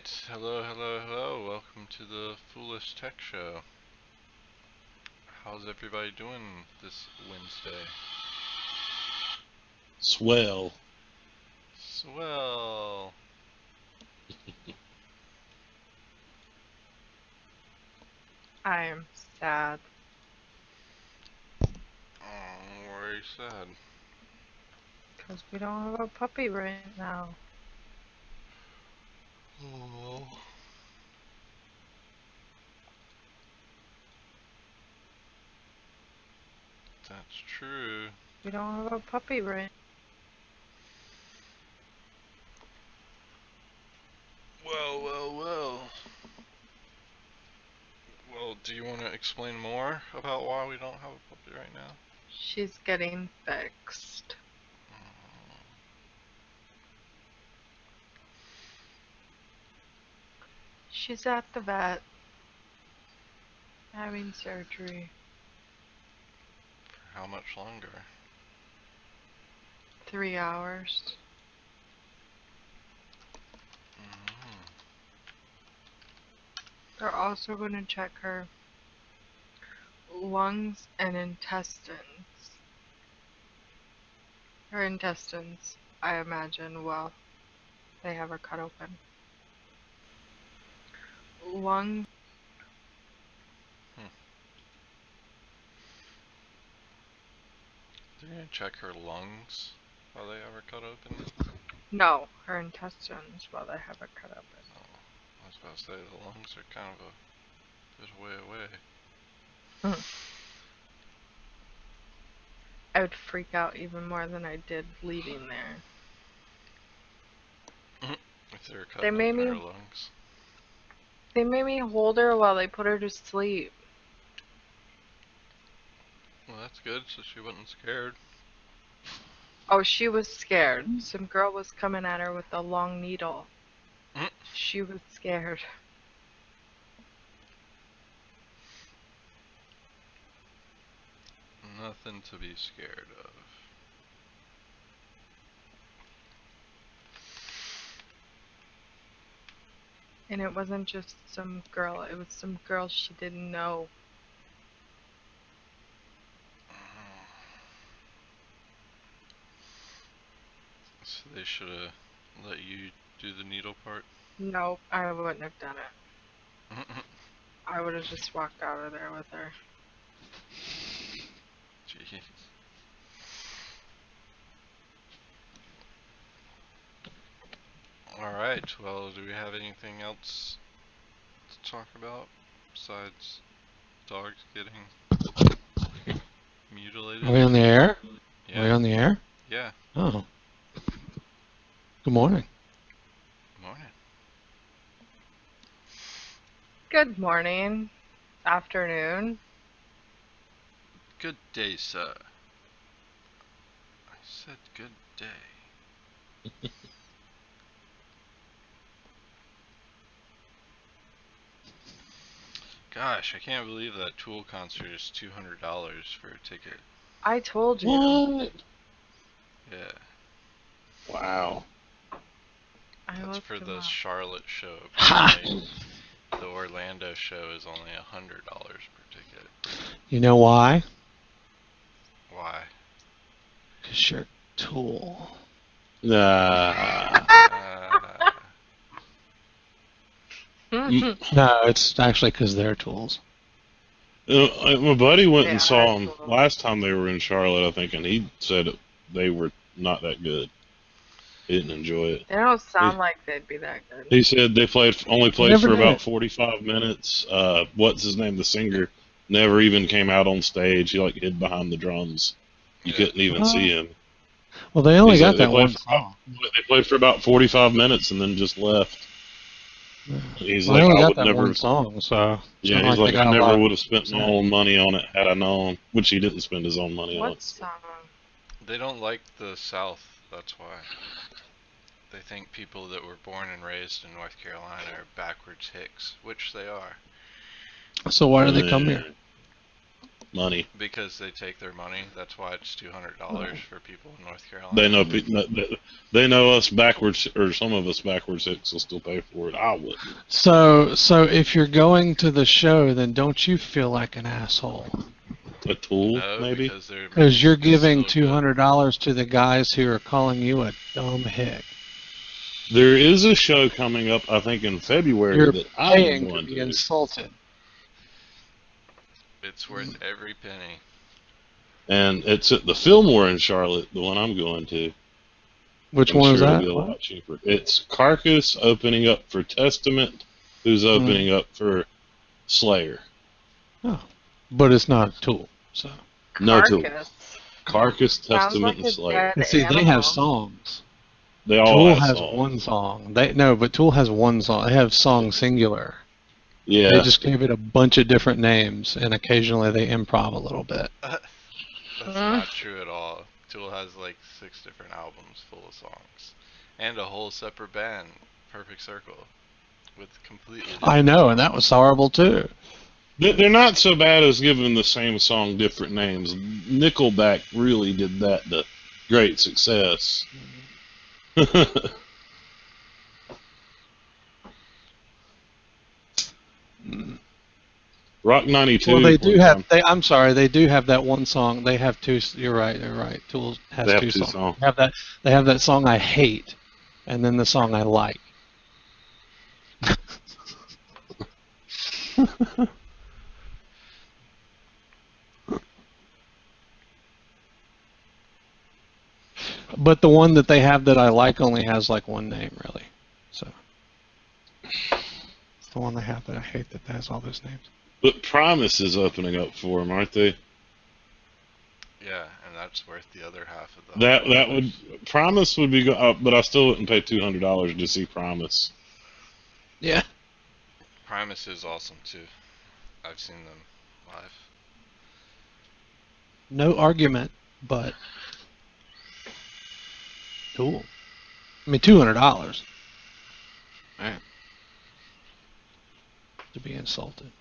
Alright, hello. Welcome to the Foolish Tech Show. How's everybody doing this Wednesday? Swell. Swell. I am sad. Oh, why are you sad? Because we don't have a puppy right now. Oh. That's true. We don't have a puppy right Well. Well, do you want to explain more about why we don't have a puppy right now? She's getting fixed. She's at the vet. Having surgery. For how much longer? 3 hours. They're also going to check her lungs and intestines. Her intestines, I imagine, well, they have her cut open. Lungs. They're gonna check her lungs while they have her cut open? No, her intestines while they have her cut open. Oh, I was about to say, the lungs are kind of a bit way away. I would freak out even more than I did leaving there. If they were cutting open her lungs. They made me hold her while they put her to sleep. Well, that's good, so she wasn't scared. Oh, she was scared. Some girl was coming at her with a long needle. She was scared. Nothing to be scared of. And it wasn't just some girl, it was some girl she didn't know. So they should have let you do the needle part? Nope, I wouldn't have done it. I would have just walked out of there with her. Jeez. Alright, well, do we have anything else to talk about besides dogs getting mutilated? Are we on the air? Yeah. Are we on the air? Yeah. Oh. Good morning. Morning. Good morning. Afternoon. Good day, sir. I said good day. Gosh, I can't believe that Tool concert is $200 for a ticket. I told you. What? Yeah. Wow. That's for the Charlotte show. Ha! The Orlando show is only $100 per ticket. You know why? Why? 'Cause you're Tool. No, it's actually because they're tools. My buddy went and saw them last time they were in Charlotte, I think, and he said they were not that good. He didn't enjoy it. They don't sound like they'd be that good. He said they only played for about 45 minutes. What's his name? The singer never even came out on stage. He hid behind the drums. You couldn't even see him. Well, they only got that one song. They played for about 45 minutes and then just left. He's well, like, they only I got would that never. One song, so Yeah, he's like, I never would have spent my own money on it had I known. Which he didn't spend his own money on it. What song? They don't like the South. That's why. They think people that were born and raised in North Carolina are backwards hicks, which they are. So why do they come here? money. Because they take their money. That's why it's $200 for people in North Carolina. They know us backwards, or some of us backwards hicks will still pay for it. I wouldn't. So if you're going to the show, then don't you feel like an asshole? A tool, No, maybe? Because you're giving $200 to the guys who are calling you a dumb hick. There is a show coming up, I think, in February that I'm going to be insulted. It's worth every penny. And it's at the Fillmore in Charlotte, the one I'm going to. Which one is that? It'll be a lot cheaper. It's Carcass opening up for Testament, who's opening up for Slayer. Oh, but it's not Tool, so. No Tool. Carcass, Testament, like and Slayer. And see, they have songs. They all Tool have has songs. one song. But Tool has one song. They have song singular. Yeah. They just gave it a bunch of different names, and occasionally they improv a little bit. That's not true at all. Tool has like 6 different albums full of songs. And a whole separate band, Perfect Circle, with completely different I know, and that was horrible too. They're not so bad as giving the same song different names. Nickelback really did that to great success. Rock 92. Well, they do have. I'm sorry, they do have that one song. They have two. You're right. You're right. Tool has two songs. They have that song I hate, and then the song I like. But the one that they have that I like only has like one name, really. So it's the one they have that I hate that has all those names. But Promise is opening up for them, aren't they? Yeah, and that's worth the other half of the. That would Promise would be but I still wouldn't pay $200 to see Promise. Yeah. Primus is awesome too. I've seen them live. No argument, but Tool. I mean, $200. Man. To be insulted.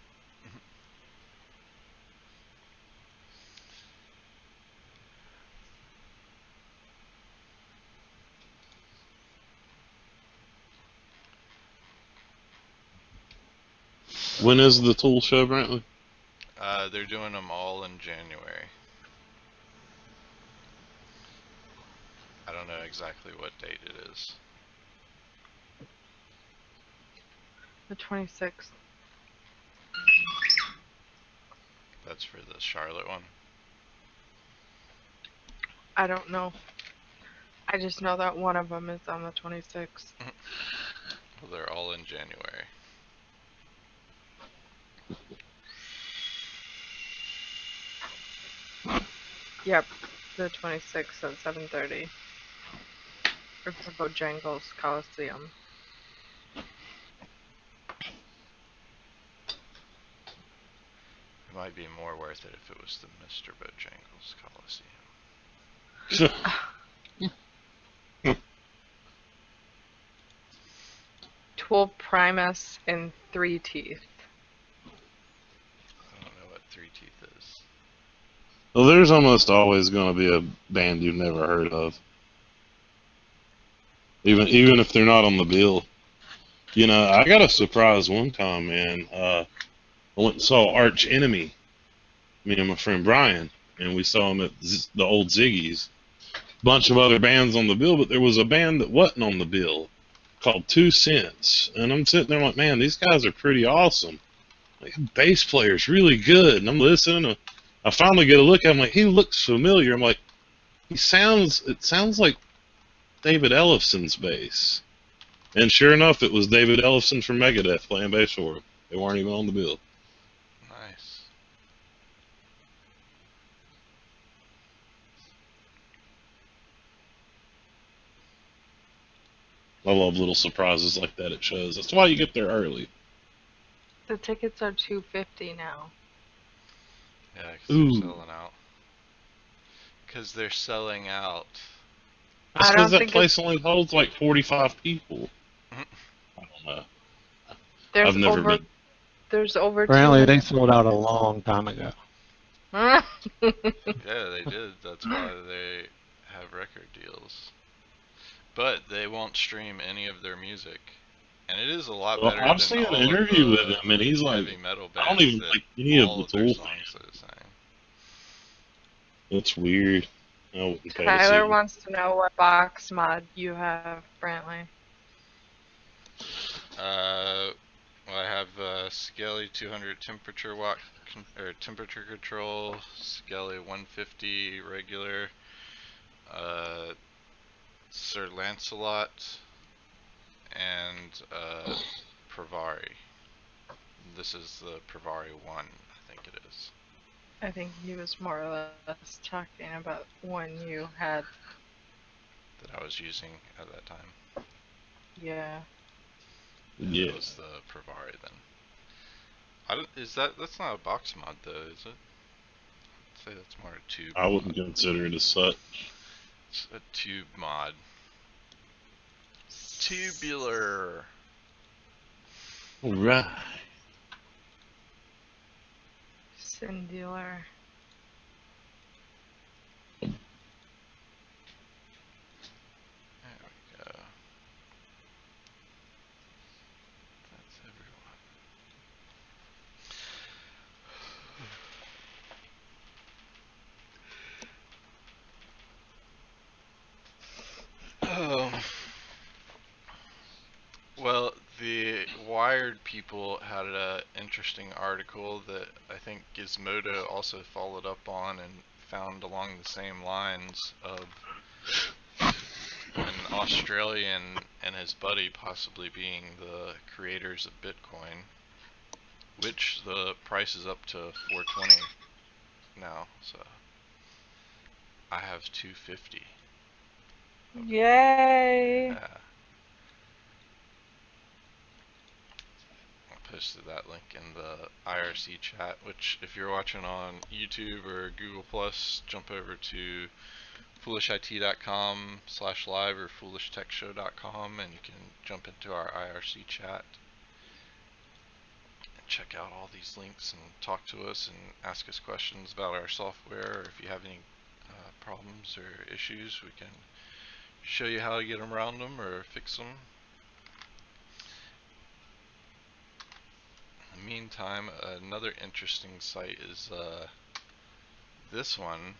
When is the Tool show, Brantley? They're doing them all in January. I don't know exactly what date it is. The 26th. That's for the Charlotte one. I don't know. I just know that one of them is on the 26th. Well, they're all in January. Yep, the 26th at 7:30. Riverboat Bojangles Coliseum. It might be more worth it if it was the Mr. Bojangles Coliseum. Tool, Primus, and Three Teeth. I don't know what Three Teeth is. Well, there's almost always going to be a band you've never heard of. Even if they're not on the bill. You know, I got a surprise one time, man. I went and saw Arch Enemy, me and my friend Brian, and we saw them at the old Ziggy's. Bunch of other bands on the bill, but there was a band that wasn't on the bill called 2 Cents. And I'm sitting there like, man, these guys are pretty awesome. Like, bass player's really good. And I'm listening. I finally get a look at him, like, he looks familiar. I'm like, it sounds like David Ellefson's bass. And sure enough, it was David Ellefson from Megadeth playing bass for him. They weren't even on the bill. Nice. I love little surprises like that at shows. That's why you get there early. The tickets are $250 now. Yeah, because they're selling out. Because they're selling out. That's because that place only holds like 45 people. I don't know. I've never been. There's over. Apparently, they sold out a long time ago. Yeah, they did. That's why they have record deals. But they won't stream any of their music. And it is a lot Well, better I've than seen an all of interview with the him, and he's like, heavy metal I don't bands even that like any of all the of their Tool songs are the same. That's weird. I wouldn't pay to see Tyler him. wants to know what box mod you have, Brantley. Well, I have Skelly 200 temperature temperature control, Skelly 150 regular, Sir Lancelot, and Pravari. This is the Pravari 1, I think it is. I think he was more or less talking about one you had. That I was using at that time. Yeah. Yeah. That was the Pravari then. That's not a box mod though, is it? I'd say that's more a tube I wouldn't mod. consider it as such. It's a tube mod. Tubular. Alright. Singular. There we go. That's everyone. Well, the Wired people had an interesting article that I think Gizmodo also followed up on and found along the same lines of an Australian and his buddy possibly being the creators of Bitcoin, which the price is up to 420 now, so I have 250. Yay! Yeah. I posted that link in the IRC chat, which if you're watching on YouTube or Google Plus, jump over to foolishit.com/live or foolishtechshow.com and you can jump into our IRC chat and check out all these links and talk to us and ask us questions about our software, or if you have any problems or issues, we can show you how to get around them or fix them. In the meantime, another interesting site is this one,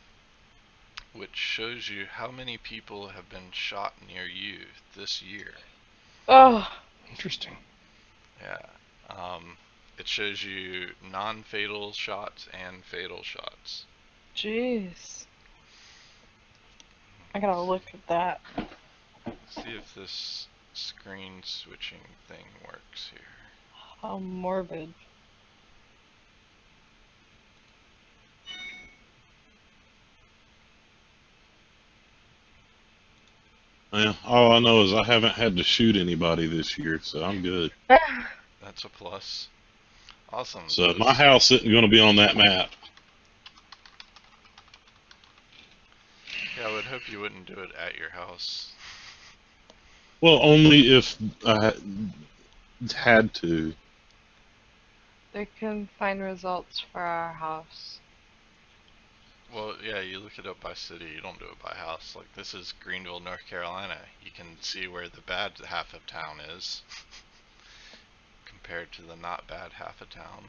which shows you how many people have been shot near you this year. Oh, Interesting. Yeah. It shows you non-fatal shots and fatal shots. jeez. I gotta look at that. See if this screen switching thing works here. How morbid. Yeah, all I know is I haven't had to shoot anybody this year, so I'm good. That's a plus. Awesome. So my house isn't going to be on that map. Yeah, I would hope you wouldn't do it at your house. Well, only if I had to. They can find results for our house. Well, yeah, you look it up by city, you don't do it by house. Like, this is Greenville, North Carolina. You can see where the bad half of town is compared to the not bad half of town.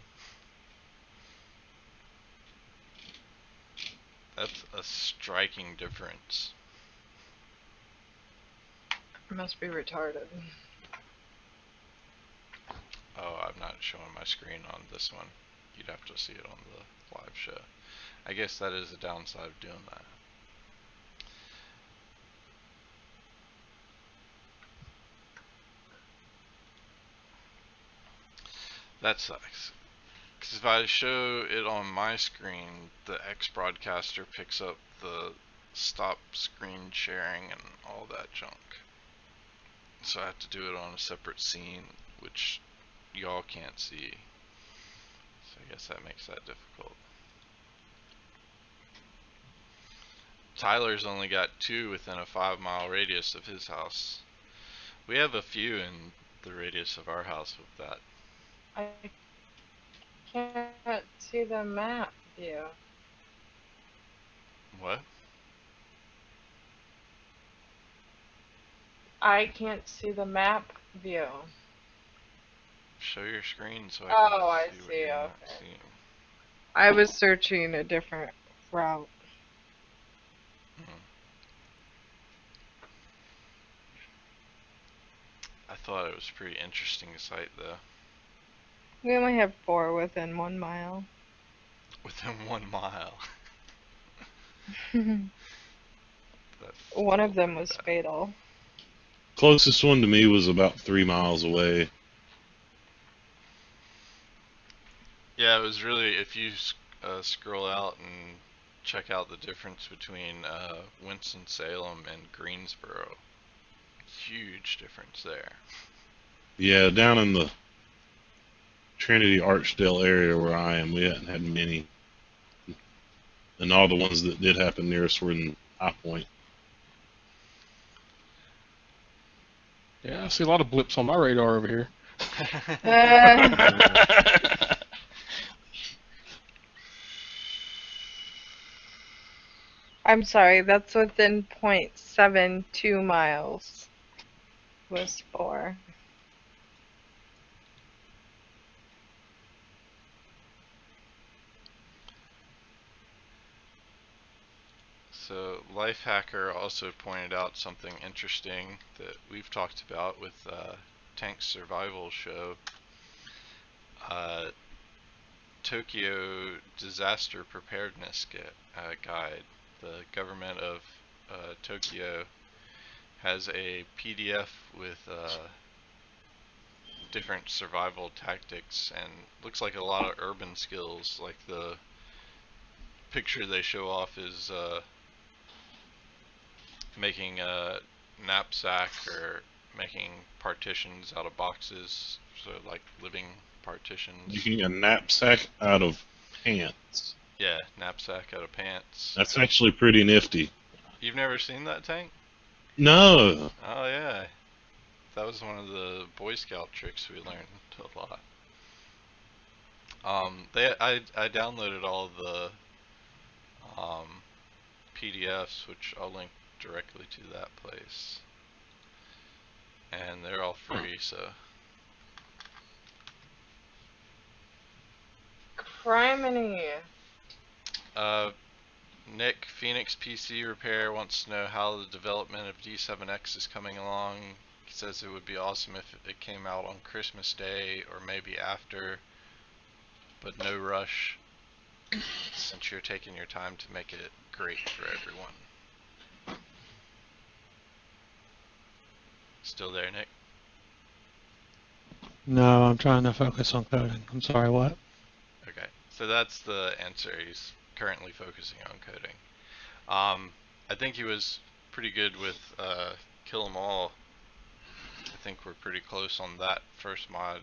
That's a striking difference. I must be retarded. Oh, I'm not showing my screen on this one. You'd have to see it on the live show. I guess that is the downside of doing that. That sucks. Because if I show it on my screen, the X broadcaster picks up the stop screen sharing and all that junk. So I have to do it on a separate scene, which y'all can't see. So I guess that makes that difficult. Tyler's only got 2 within a 5-mile radius of his house. We have a few in the radius of our house with that. I can't see the map view. What? I can't see the map view. Show your screen so I Oh, I can see what see. you're Okay. not seeing. I was searching a different route. I thought it was a pretty interesting site, though. We only have 4 within 1 mile. Within 1 mile. One of them was fatal. Closest one to me was about 3 miles away. Yeah, it was really, if you scroll out and check out the difference between Winston-Salem and Greensboro, huge difference there. Yeah, down in the Trinity Archdale area where I am, we hadn't had many. And all the ones that did happen near us were in High Point. Yeah, I see a lot of blips on my radar over here. I'm sorry, that's within 0.72 miles. Was 4. So Lifehacker also pointed out something interesting that we've talked about with Tank's survival show. Tokyo Disaster Preparedness Guide. The government of Tokyo has a PDF with different survival tactics, and looks like a lot of urban skills. Like the picture they show off is making a knapsack or making partitions out of boxes, so like living partitions. Making a knapsack out of pants. Yeah, knapsack out of pants. That's actually pretty nifty. You've never seen that, Tank? No. Oh yeah, that was one of the Boy Scout tricks we learned a lot. I downloaded all the PDFs, which I'll link directly to that place, and they're all free. So. Criminy. Nick, Phoenix PC Repair wants to know how the development of D7X is coming along. He says it would be awesome if it came out on Christmas Day or maybe after, but no rush since you're taking your time to make it great for everyone. Still there, Nick? No, I'm trying to focus on coding. I'm sorry, what? Okay, so that's the answer. He's currently focusing on coding. I think he was pretty good with Kill 'Em All. I think we're pretty close on that first mod.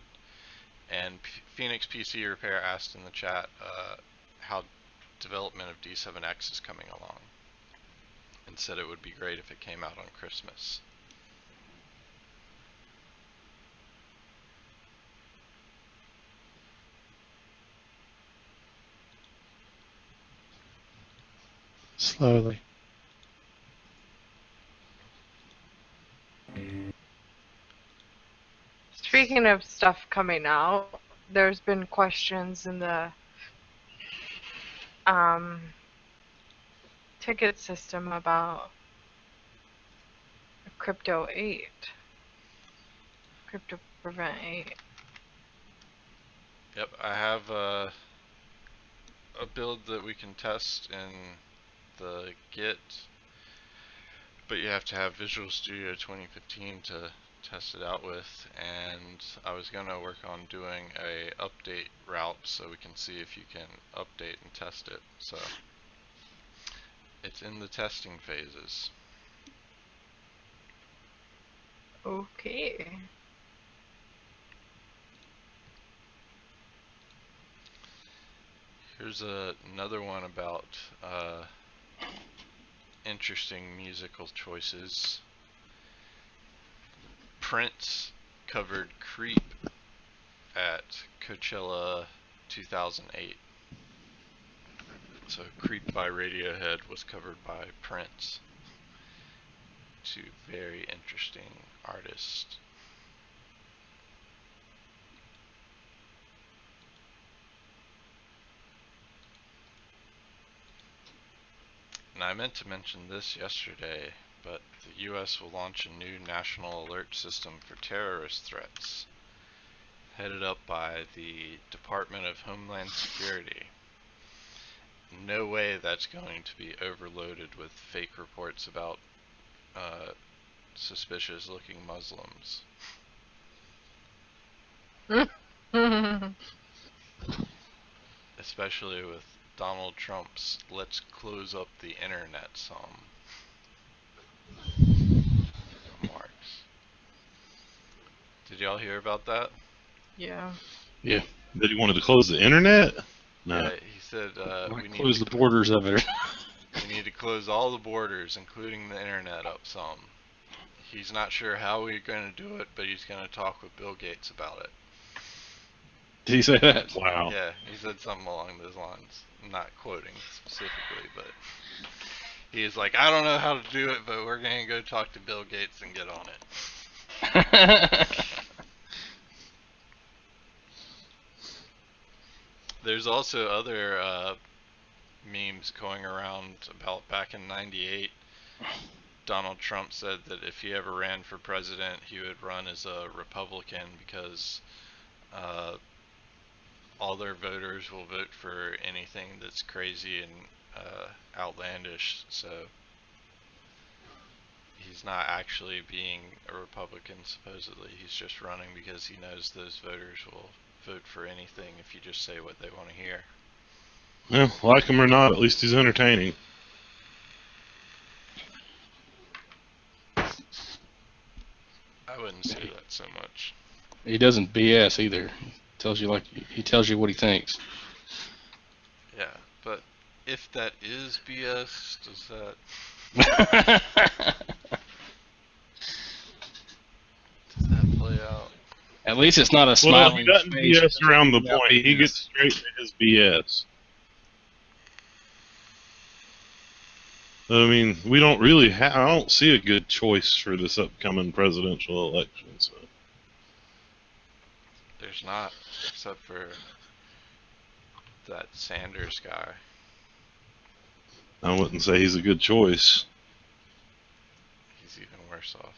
And Phoenix PC Repair asked in the chat how development of D7X is coming along, and said it would be great if it came out on Christmas. Slowly. Speaking of stuff coming out, there's been questions in the ticket system about Crypto 8. Crypto Prevent 8. Yep, I have a build that we can test in the Git, but you have to have Visual Studio 2015 to test it out with, and I was going to work on doing a update route so we can see if you can update and test it. So it's in the testing phases. Okay. Here's another one about interesting musical choices. Prince covered Creep at Coachella 2008. So Creep by Radiohead was covered by Prince. Two very interesting artists. And I meant to mention this yesterday, but the U.S. will launch a new national alert system for terrorist threats, headed up by the Department of Homeland Security. No way that's going to be overloaded with fake reports about suspicious looking Muslims. Especially with Donald Trump's "Let's Close Up the Internet" song. Remarks. Did y'all hear about that? Yeah. Yeah. That he wanted to close the internet? No. Yeah, he said we need close the borders of it. We need to close all the borders, including the internet, up some. He's not sure how we're going to do it, but he's going to talk with Bill Gates about it. Did he say that? Wow. Yeah, he said something along those lines. I'm not quoting specifically, but he is like, I don't know how to do it, but we're going to go talk to Bill Gates and get on it. There's also other memes going around about back in '98. Donald Trump said that if he ever ran for president, he would run as a Republican because all their voters will vote for anything that's crazy and outlandish. So he's not actually being a Republican, supposedly. He's just running because he knows those voters will vote for anything if you just say what they want to hear. Well, like him or not, at least he's entertaining. I wouldn't say that so much. He doesn't BS either. He tells you what he thinks. Yeah, but if that is BS, does that play out? At least it's not a Well, smiling he doesn't face. BS around the point. He gets straight to his BS. I mean, we don't really I don't see a good choice for this upcoming presidential election. So. There's not, except for that Sanders guy. I wouldn't say he's a good choice. He's even worse off.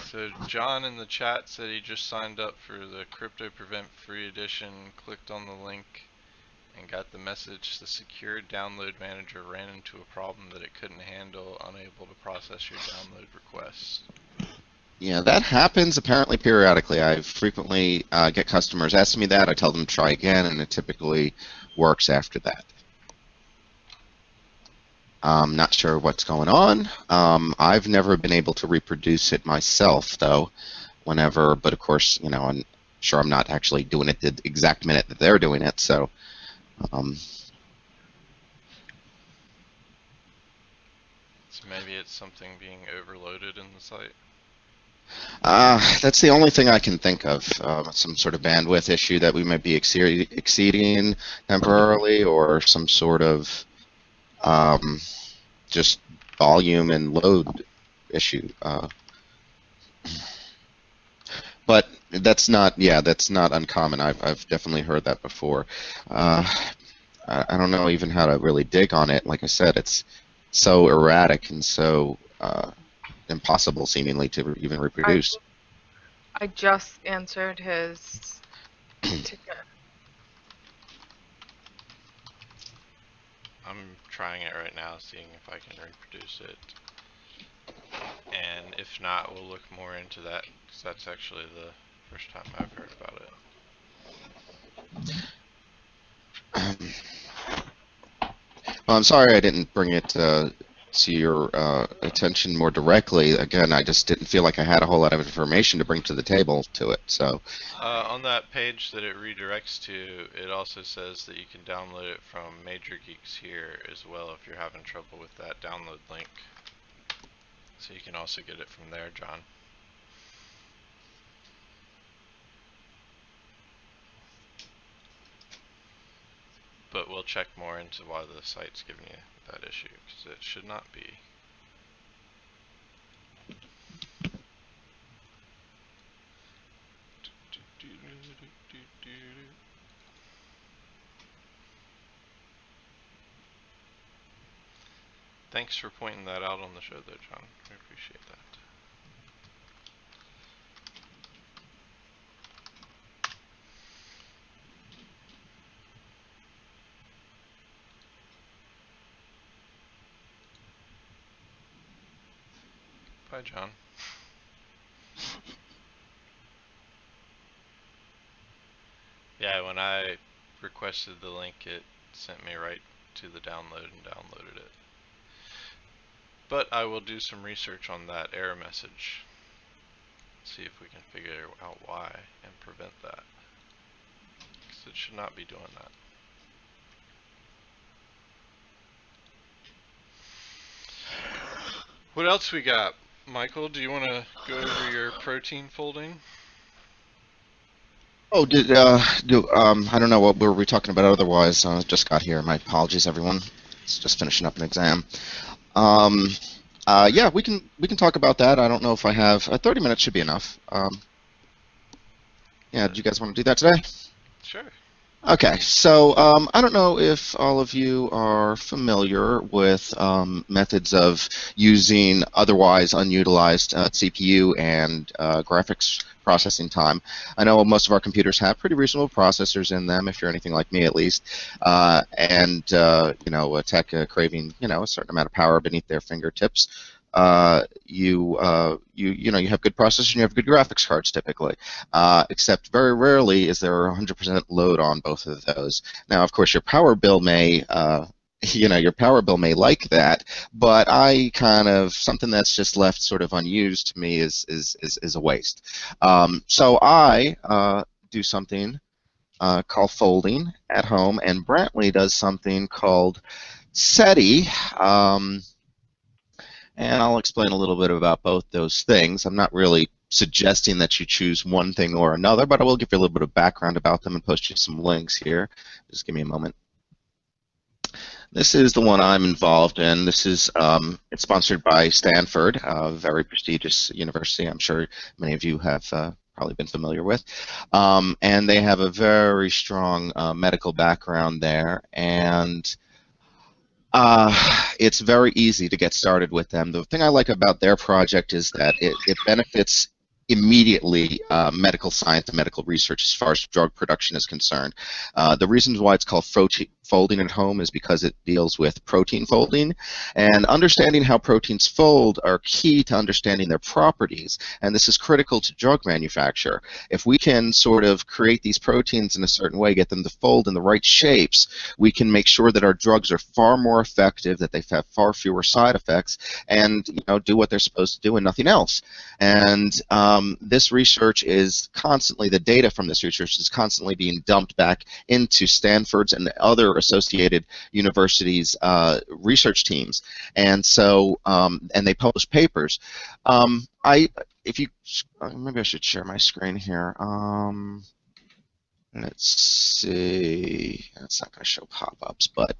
So John in the chat said he just signed up for the Crypto Prevent free edition, clicked on the link, and got the message the secured download manager ran into a problem that it couldn't handle, unable to process your download requests. Yeah, that happens apparently periodically. I frequently get customers asking me that. I tell them to try again, and it typically works after that. I'm not sure what's going on. I've never been able to reproduce it myself, though, but of course, I'm sure I'm not actually doing it the exact minute that they're doing it, so. So maybe it's something being overloaded in the site? That's the only thing I can think of. Some sort of bandwidth issue that we might be exceeding temporarily, or some sort of just volume and load issue. But that's not uncommon. I've definitely heard that before. I don't know even how to really dig on it. Like I said, it's so erratic and so impossible, seemingly, to even reproduce. I just answered his ticket. I'm trying it right now, seeing if I can reproduce it. And if not, we'll look more into that, because that's actually the first time I've heard about it. Well, I'm sorry I didn't bring it to your attention more directly. Again, I just didn't feel like I had a whole lot of information to bring to the table to it. So. On on that page that it redirects to, it also says that you can download it from Major Geeks here as well if you're having trouble with that download link. So you can also get it from there, John. But we'll check more into why the site's giving you that issue, because it should not be. Thanks for pointing that out on the show though, John. I appreciate that. Bye, John. Yeah, when I requested the link, it sent me right to the download and downloaded it. But I will do some research on that error message. See if we can figure out why and prevent that. Because it should not be doing that. What else we got? Michael, do you want to go over your protein folding? Oh, I don't know what were we talking about otherwise. Just got here. My apologies, everyone. It's just finishing up an exam. Yeah, we can talk about that. I don't know if I have 30 minutes should be enough. Yeah, do you guys want to do that today? Sure. Okay, so I don't know if all of you are familiar with methods of using otherwise unutilized CPU and graphics processing time. I know most of our computers have pretty reasonable processors in them, if you're anything like me at least, and you know, a tech craving, you know, a certain amount of power beneath their fingertips. You know, you have good processors and you have good graphics cards typically, except very rarely is there 100% load on both of those. Now, of course, your power bill may you know, your power bill may like that, but I kind of, something that's just left sort of unused to me is a waste. So I do something called folding at home, and Brantley does something called Seti. And I'll explain a little bit about both those things. I'm not really suggesting that you choose one thing or another, but I will give you a little bit of background about them and post you some links here. Just give me a moment. This is the one I'm involved in. This is it's sponsored by Stanford, a very prestigious university. I'm sure many of you have probably been familiar with. And they have a very strong medical background there. And it's very easy to get started with them. The thing I like about their project is that it benefits immediately medical science and medical research as far as drug production is concerned. The reasons why it's called folding at home is because it deals with protein folding, and understanding how proteins fold are key to understanding their properties, and this is critical to drug manufacture. If we can sort of create these proteins in a certain way, get them to fold in the right shapes, we can make sure that our drugs are far more effective, that they have far fewer side effects, and, you know, do what they're supposed to do and nothing else. And this research is constantly, the data from this research is constantly being dumped back into Stanford's and other associated universities' research teams. And so, and they publish papers. If you, maybe I should share my screen here. Let's see. It's not going to show pop-ups, but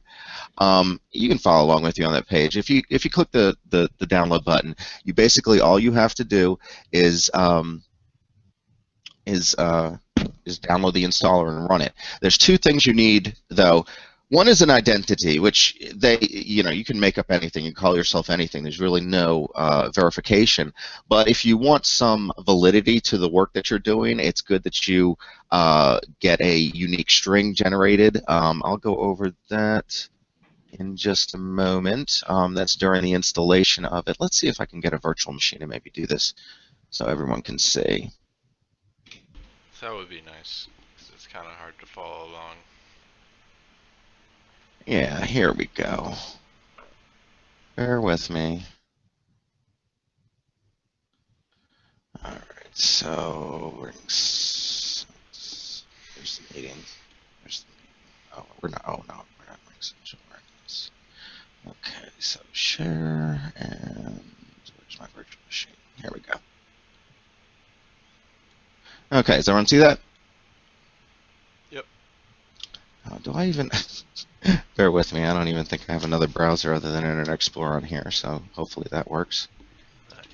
you can follow along with you on that page. If you click the download button, you basically, all you have to do is download the installer and run it. There's two things you need though. One is an identity, which you know, you can make up anything, you can call yourself anything. There's really no verification. But if you want some validity to the work that you're doing, it's good that you get a unique string generated. I'll go over that in just a moment. That's during the installation of it. Let's see if I can get a virtual machine and maybe do this so everyone can see. That would be nice, because it's kind of hard to follow along. Yeah, here we go. Bear with me. Alright, so Where's the meetings? Oh, we're not. Oh no, we're not doing social awareness. Okay, so share and where's my virtual machine? Here we go. Okay, does everyone see that? Yep. Do I even? Bear with me. I don't even think I have another browser other than Internet Explorer on here, so hopefully that works. Nice.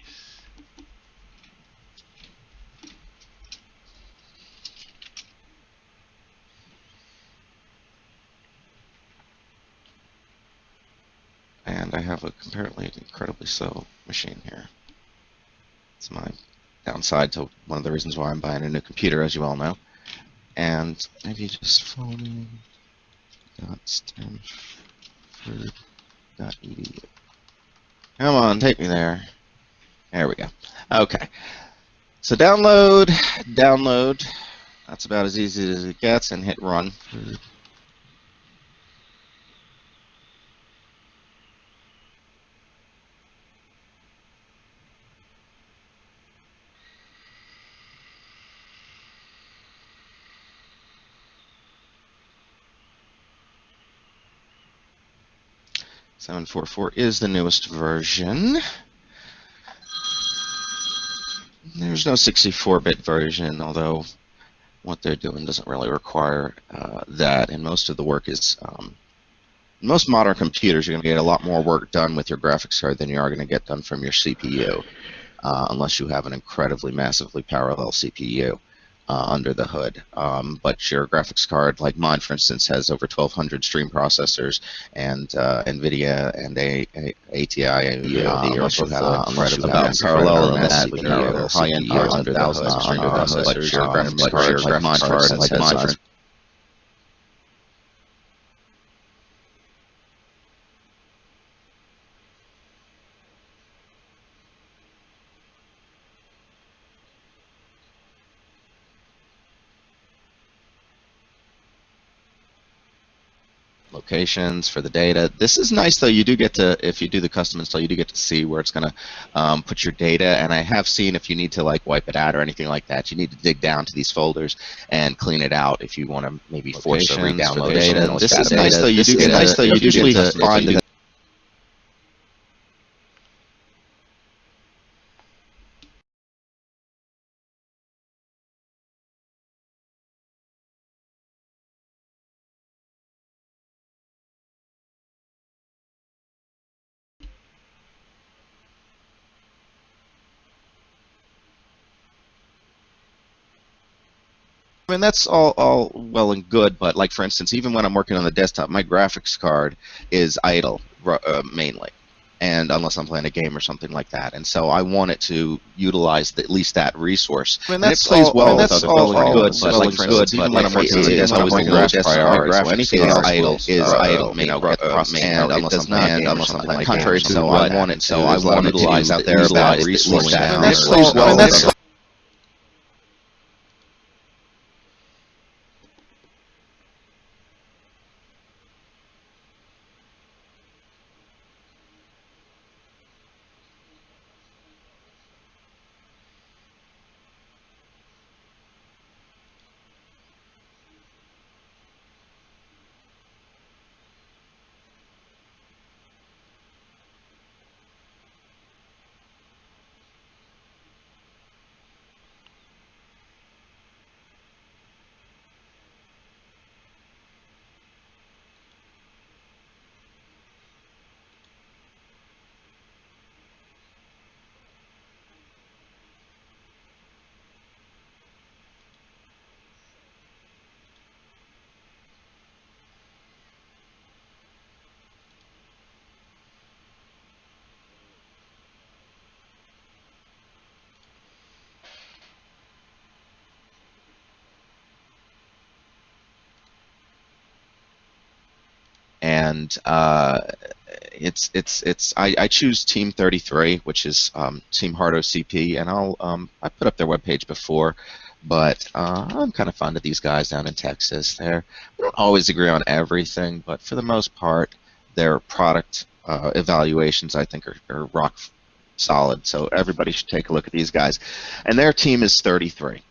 And I have a apparently incredibly slow machine here. It's my downside to one of the reasons why I'm buying a new computer, as you all know. And maybe just phone.stanford.edu. Come on, take me there. There we go. Okay. So download. That's about as easy as it gets, and hit run. 744 is the newest version. There's no 64-bit version, although what they're doing doesn't really require that, and most of the work is most modern computers, you're going to get a lot more work done with your graphics card than you are going to get done from your CPU, unless you have an incredibly massively parallel CPU under the hood. But your graphics card, like mine, for instance, has over 1,200 stream processors and NVIDIA and ATI and AMD, unless you have about parallel in that with your high-end under the hood processors. But your graphics card, like mine, for instance, has locations for the data. This is nice, though. You do get to, if you do the custom install, you do get to see where it's going to put your data. And I have seen if you need to like wipe it out or anything like that, you need to dig down to these folders and clean it out if you want to maybe force a re-download data. This is nice, though. You do get to find the I mean, that's all well and good, but like for instance, even when I'm working on the desktop, my graphics card is idle mainly, and unless I'm playing a game or something like that, and so I want it to utilize at least that resource. I mean, that's plays well. That's all good, but like for instance, even when I'm working on the desktop, my graphics card is idle, you know, and unless I'm playing a game. Contrary to what I want it, so I want to utilize out there that resource. That plays well. And I choose Team 33, which is Team Hard OCP, and I put up their webpage before, but I'm kind of fond of these guys down in Texas. We don't always agree on everything, but for the most part, their product evaluations I think are rock solid. So everybody should take a look at these guys, and their team is 33.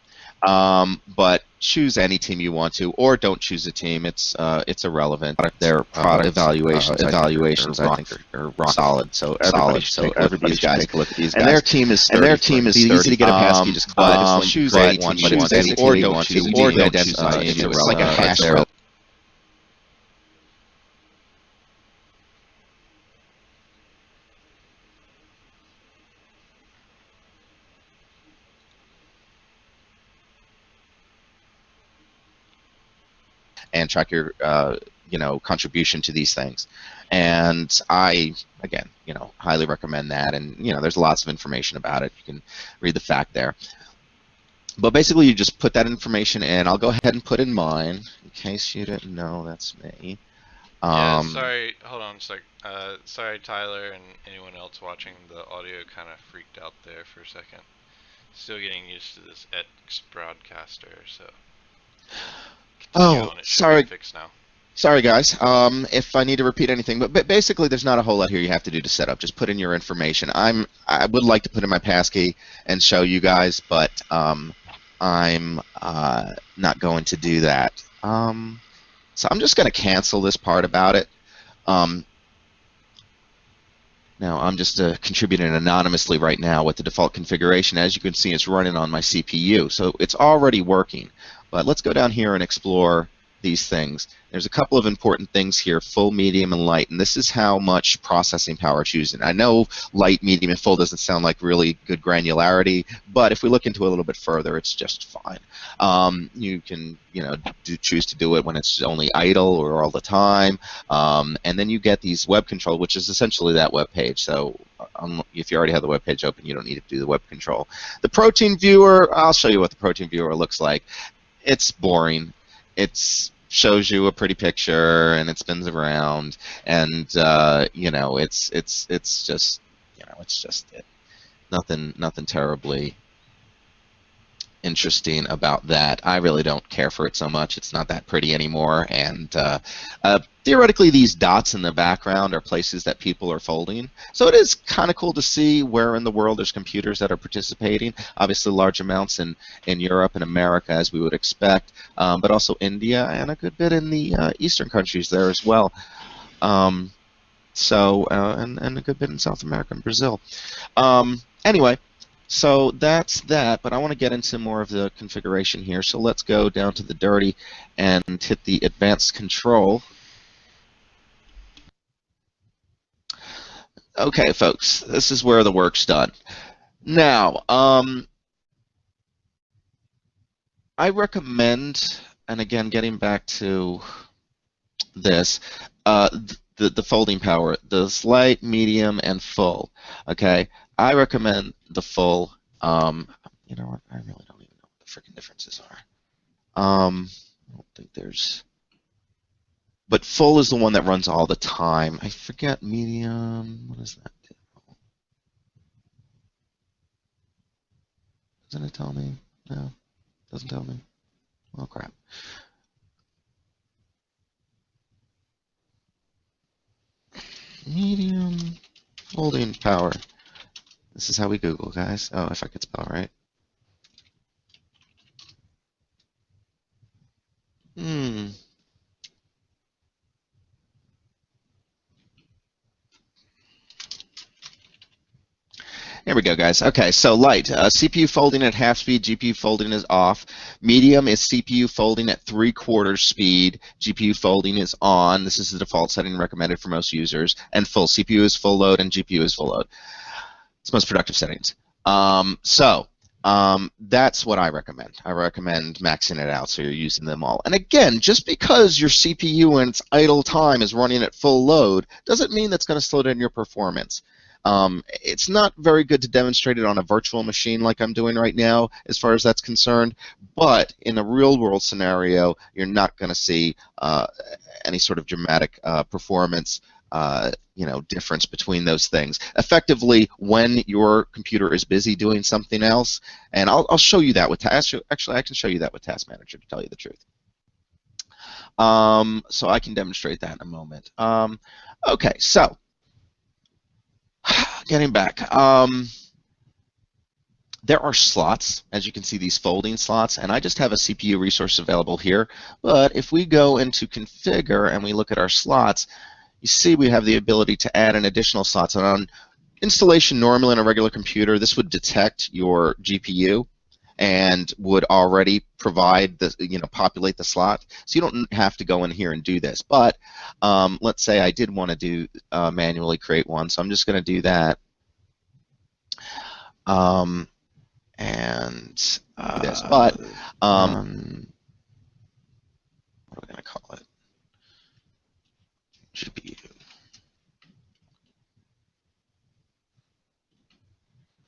But choose any team you want to, or don't choose a team. It's irrelevant. Their product evaluations, I think are rock solid. So everybody's got to take a look at these guys. And their team is 30. It's easy to get a passkey. Just choose any team you want to, or don't choose, or don't identify. It's like a hash route. And track your contribution to these things. And I, again, highly recommend that. And there's lots of information about it. You can read the fact there. But basically, you just put that information in. I'll go ahead and put in mine in case you didn't know. That's me. Yeah, sorry. Hold on a sec. Sorry, Tyler, and anyone else watching. The audio kind of freaked out there for a second. Still getting used to this X broadcaster, so. Oh, sorry. Fixed now. Sorry, guys. If I need to repeat anything, but basically, there's not a whole lot here you have to do to set up. Just put in your information. I would like to put in my passkey and show you guys, but I'm not going to do that. So I'm just going to cancel this part about it. Now, I'm just contributing anonymously right now with the default configuration. As you can see, it's running on my CPU, so it's already working. But let's go down here and explore these things. There's a couple of important things here, full, medium, and light, and this is how much processing power it's using. I know light, medium, and full doesn't sound like really good granularity, but if we look into it a little bit further, it's just fine. You can, choose to do it when it's only idle or all the time, and then you get these web control, which is essentially that web page. So if you already have the web page open, you don't need to do the web control. The protein viewer, I'll show you what the protein viewer looks like. It's boring. It shows you a pretty picture and it spins around, and it's just it's just it. Nothing terribly interesting about that. I really don't care for it so much. It's not that pretty anymore, and theoretically these dots in the background are places that people are folding. So it is kind of cool to see where in the world there's computers that are participating. Obviously large amounts in Europe and America, as we would expect, but also India and a good bit in the eastern countries there as well. And a good bit in South America and Brazil. Anyway, so that's that, but I want to get into more of the configuration here. So let's go down to the dirty and hit the advanced control. Okay, folks, this is where the work's done. Now, I recommend, and again, getting back to this, the folding power, the light, medium, and full. Okay, I recommend the full. You know what? I really don't even know what the freaking differences are. I don't think there's. But full is the one that runs all the time. I forget medium. What does that do? Doesn't it tell me? No, doesn't tell me. Oh crap. Medium folding power. This is how we Google, guys. Oh, if I could spell right. Here we go, guys. Okay, so light, CPU folding at half speed, GPU folding is off. Medium is CPU folding at 3/4 speed, GPU folding is on. This is the default setting recommended for most users. And full, CPU is full load and GPU is full load. It's most productive settings. That's what I recommend. I recommend maxing it out so you're using them all. And again, just because your CPU in its idle time is running at full load doesn't mean that's going to slow down your performance. It's not very good to demonstrate it on a virtual machine like I'm doing right now as far as that's concerned, but in a real-world scenario, you're not going to see any sort of dramatic performance difference between those things. Effectively, when your computer is busy doing something else, and I'll show you that with actually I can show you that with Task Manager, to tell you the truth. So I can demonstrate that in a moment. Okay, so getting back. there are slots, as you can see, these folding slots, and I just have a CPU resource available here. But if we go into configure and we look at our slots, you see we have the ability to add an additional slot. So on installation normally on a regular computer, this would detect your GPU and would already provide the, populate the slot. So you don't have to go in here and do this. But let's say I did want to do manually create one, so I'm just going to do that. And this, but what are we going to call it? GPU.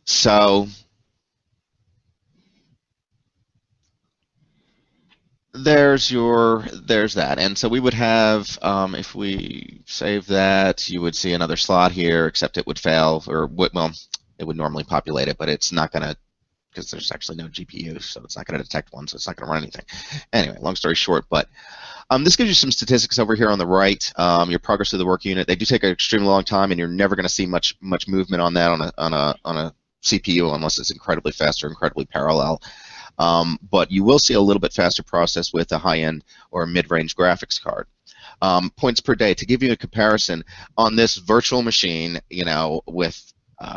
So there's that, and so we would have, if we save that, you would see another slot here, except it would fail, or well, it would normally populate it, but it's not going to, because there's actually no GPU, so it's not going to detect one, so it's not going to run anything. Anyway, long story short, but this gives you some statistics over here on the right. Your progress through the work unit. They do take an extremely long time, and you're never going to see much movement on that on a CPU unless it's incredibly fast or incredibly parallel. But you will see a little bit faster process with a high-end or mid-range graphics card. Points per day. To give you a comparison, on this virtual machine, with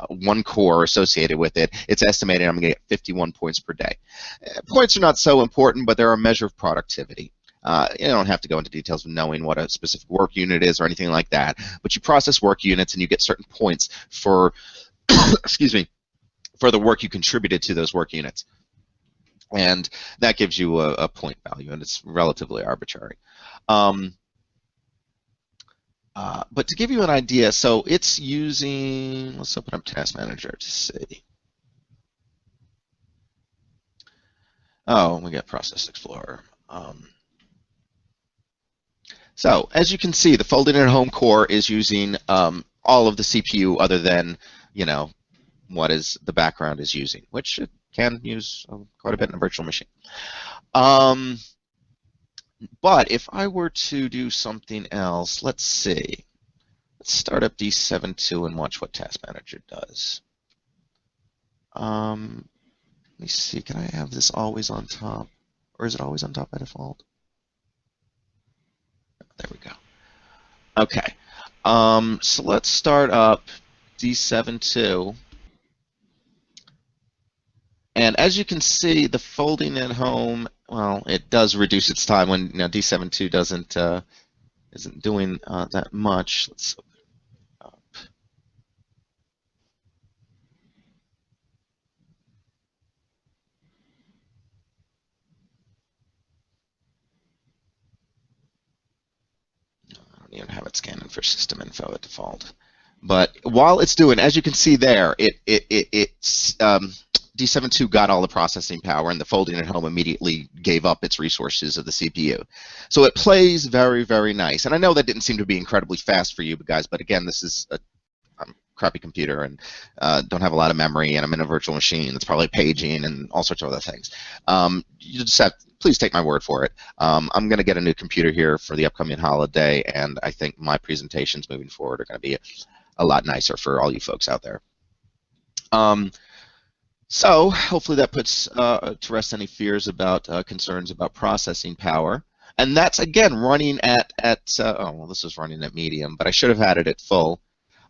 one core associated with it, it's estimated I'm going to get 51 points per day. Points are not so important, but they're a measure of productivity. You don't have to go into details of knowing what a specific work unit is or anything like that, but you process work units and you get certain points for, excuse me, for the work you contributed to those work units. And that gives you a point value, and it's relatively arbitrary. But to give you an idea, so it's using, let's open up Task Manager to see. Oh, we got Process Explorer. So as you can see, the folded in home core is using all of the CPU other than, what is the background is using, which it can use quite a bit in a virtual machine. But if I were to do something else, let's see. Let's start up D7.2 and watch what Task Manager does. Let me see, can I have this always on top? Or is it always on top by default? There we go. Okay. So let's start up D7.2. And as you can see, the folding at home, well, it does reduce its time when D7.2 isn't doing that much. Let's open it up. I don't even have it scanning for system info at default. But while it's doing, as you can see there, it's D7.2 got all the processing power, and the folding at home immediately gave up its resources of the CPU. So it plays very, very nice. And I know that didn't seem to be incredibly fast for you guys, but again, this is a crappy computer and don't have a lot of memory, and I'm in a virtual machine that's probably paging and all sorts of other things. You just have, please take my word for it. I'm going to get a new computer here for the upcoming holiday, and I think my presentations moving forward are going to be a lot nicer for all you folks out there. So hopefully that puts to rest any fears about concerns about processing power. And that's, again, running at oh, well, this is running at medium, but I should have had it at full.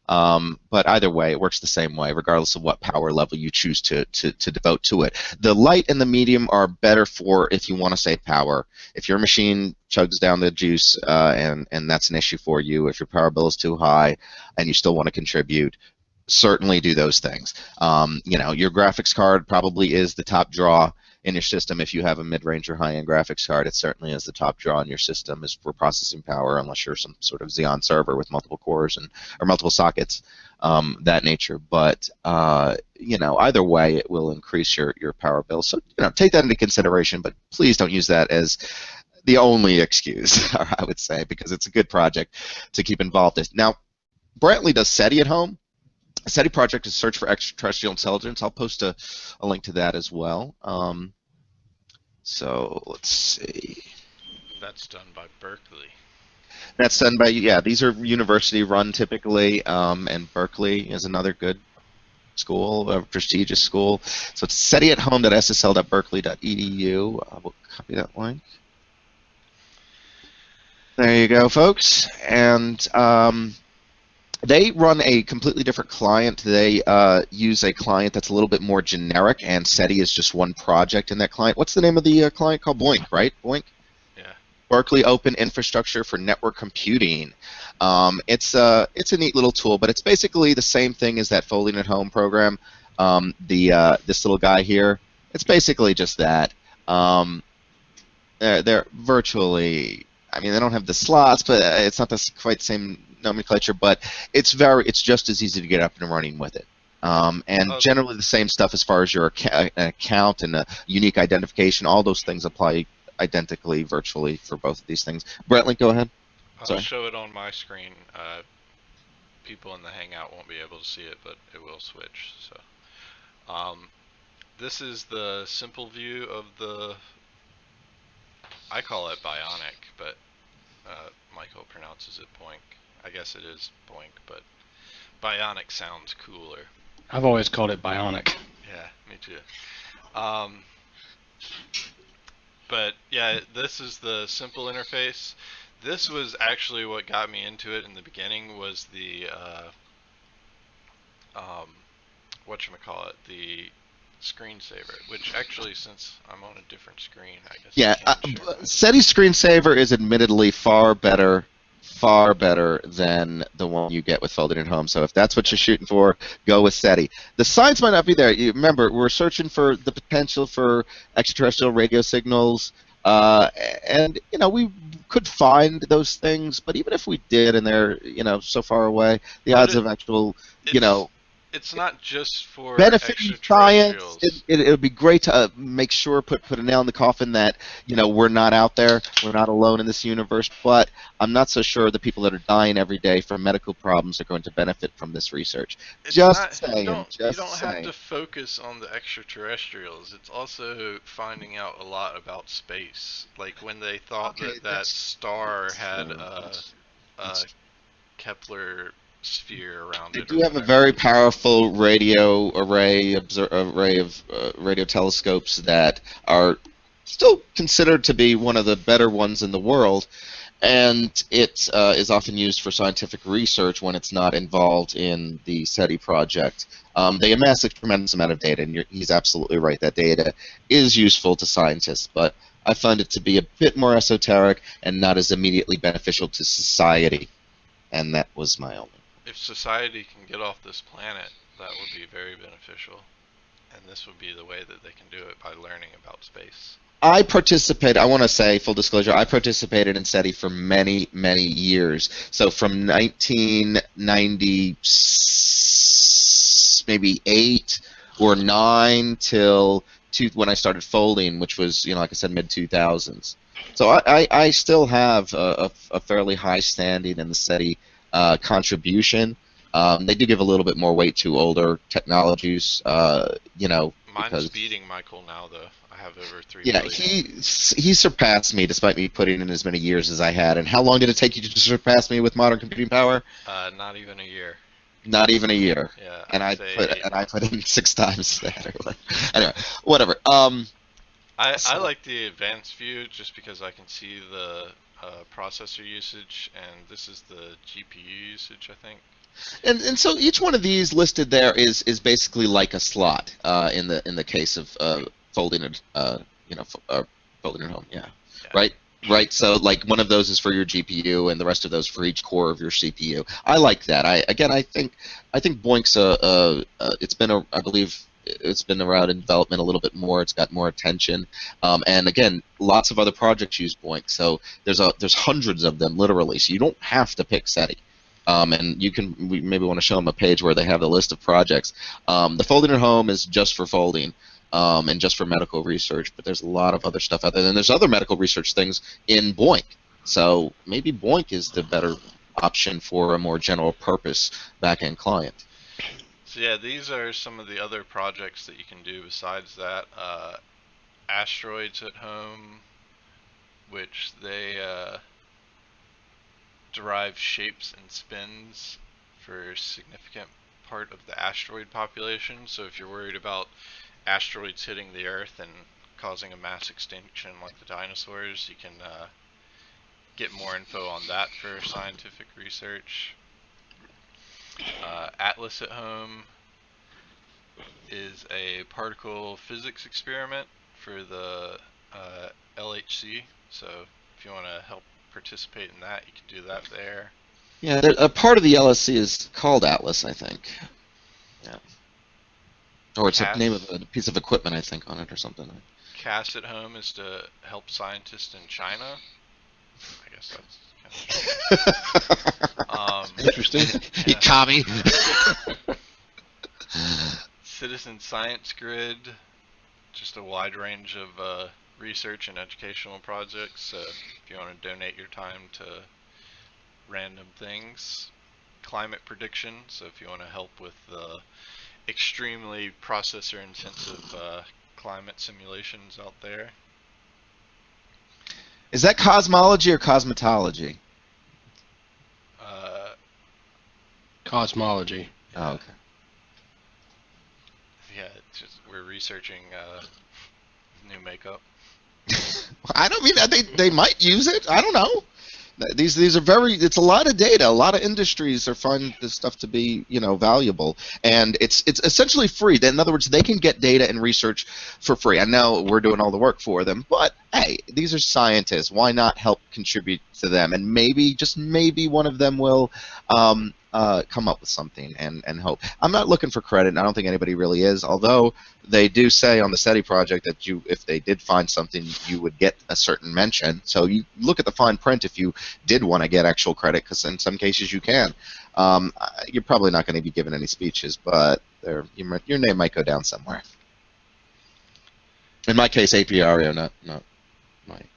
But either way, it works the same way, regardless of what power level you choose to devote to it. The light and the medium are better for if you want to save power. If your machine chugs down the juice and that's an issue for you, if your power bill is too high and you still want to contribute, certainly do those things. Your graphics card probably is the top draw in your system. If you have a mid-range or high-end graphics card, it certainly is the top draw in your system is for processing power, unless you're some sort of Xeon server with multiple cores or multiple sockets, that nature. But either way, it will increase your power bill. So take that into consideration, but please don't use that as the only excuse, I would say, because it's a good project to keep involved in. Now, Brantley does Seti at home. The Seti project is Search for Extraterrestrial Intelligence. I'll post a link to that as well. So let's see. That's done by Berkeley. That's done by, yeah, these are university run typically, and Berkeley is another good school, a prestigious school. So it's setiathome.ssl.berkeley.edu. I will copy that link. There you go, folks. And they run a completely different client. They use a client that's a little bit more generic, and SETI is just one project in that client. What's the name of the client called? BOINC, right? BOINC? Yeah. Berkeley Open Infrastructure for Network Computing. It's a neat little tool, but it's basically the same thing as that Folding at Home program. This little guy here, it's basically just that. They're virtually, I mean, they don't have the slots, but it's not quite the same nomenclature, but it's just as easy to get up and running with it. And generally the same stuff as far as your account and unique identification, all those things apply identically virtually for both of these things. Brentley, go ahead. I'll show it on my screen. People in the Hangout won't be able to see it, but it will switch. So, this is the simple view of the. I call it Bionic, but Michael pronounces it Boink. I guess it is Boink, but Bionic sounds cooler. I've always called it Bionic. Yeah, me too. But yeah, this is the simple interface. This was actually what got me into it in the beginning, was the whatchamacallit, the screensaver, which actually, since I'm on a different screen, I guess. Yeah, SETI's screensaver is admittedly far better than the one you get with Folding at Home. So if that's what you're shooting for, go with SETI. The science might not be there. You remember, we're searching for the potential for extraterrestrial radio signals, and we could find those things. But even if we did, and they're so far away, the odds of actual it's not just for benefiting extraterrestrials. Science. It would be great to make sure, put a nail in the coffin that we're not out there, we're not alone in this universe. But I'm not so sure the people that are dying every day from medical problems are going to benefit from this research. You don't have to focus on the extraterrestrials. It's also finding out a lot about space. Like when they thought that star had a Kepler sphere around it. They do have a very powerful radio array of radio telescopes that are still considered to be one of the better ones in the world, and it is often used for scientific research when it's not involved in the SETI project. They amass a tremendous amount of data, and he's absolutely right. That data is useful to scientists, but I find it to be a bit more esoteric and not as immediately beneficial to society, and that was my only. If society can get off this planet, that would be very beneficial. And this would be the way that they can do it, by learning about space. I want to say, full disclosure, I participated in SETI for many, many years. So from 1990, maybe 8 or 9 till when I started folding, which was, like I said, mid-2000s. So I still have a fairly high standing in the SETI contribution. They do give a little bit more weight to older technologies, Mine's beating Michael now, though. I have over 3 billion. He surpassed me, despite me putting in as many years as I had. And how long did it take you to surpass me with modern computing power? Not even a year. Not even a year. Yeah. And I put in 6 times that. Anyway, whatever. I like the advanced view just because I can see the processor usage, and this is the GPU usage, I think. And so each one of these listed there is basically like a slot in the case of folding it, folding at home. Yeah. Right. So like one of those is for your GPU, and the rest of those for each core of your CPU. I like that. I think BOINC's I believe it's been around in development a little bit more. It's got more attention, and again, lots of other projects use BOINC. So there's hundreds of them literally. So you don't have to pick SETI. And we maybe want to show them a page where they have the list of projects. The Folding at Home is just for folding and just for medical research, but there's a lot of other stuff out there. And there's other medical research things in BOINC. So maybe BOINC is the better option for a more general purpose back-end client. So yeah, these are some of the other projects that you can do besides that. Asteroids at Home, which they derive shapes and spins for significant part of the asteroid population. So if you're worried about asteroids hitting the Earth and causing a mass extinction like the dinosaurs, you can get more info on that for scientific research. Atlas at Home is a particle physics experiment for the LHC. So if you want to help participate in that, you can do that there. Yeah, a part of the LSC is called Atlas, I think. Yeah. Or it's a name of a piece of equipment, I think, on it or something. CAS at Home is to help scientists in China. I guess that's kind of interesting. You commie. Citizen Science Grid, just a wide range of research and educational projects. So if you want to donate your time to random things. Climate prediction, so if you want to help with the extremely processor intensive climate simulations out there. Is that cosmology or cosmetology? Cosmology. Oh, okay. Yeah, we're researching new makeup. I don't mean they might use it. I don't know. These are it's a lot of data. A lot of industries are finding this stuff to be, valuable, and it's essentially free. In other words, they can get data and research for free. I know we're doing all the work for them, but hey, these are scientists. Why not help contribute to them? And maybe, just maybe, one of them will come up with something and hope. I'm not looking for credit, and I don't think anybody really is, although they do say on the SETI project that if they did find something, you would get a certain mention. So you look at the fine print if you did want to get actual credit, because in some cases you can. You're probably not going to be given any speeches, but your name might go down somewhere. In my case, APRO, not mine.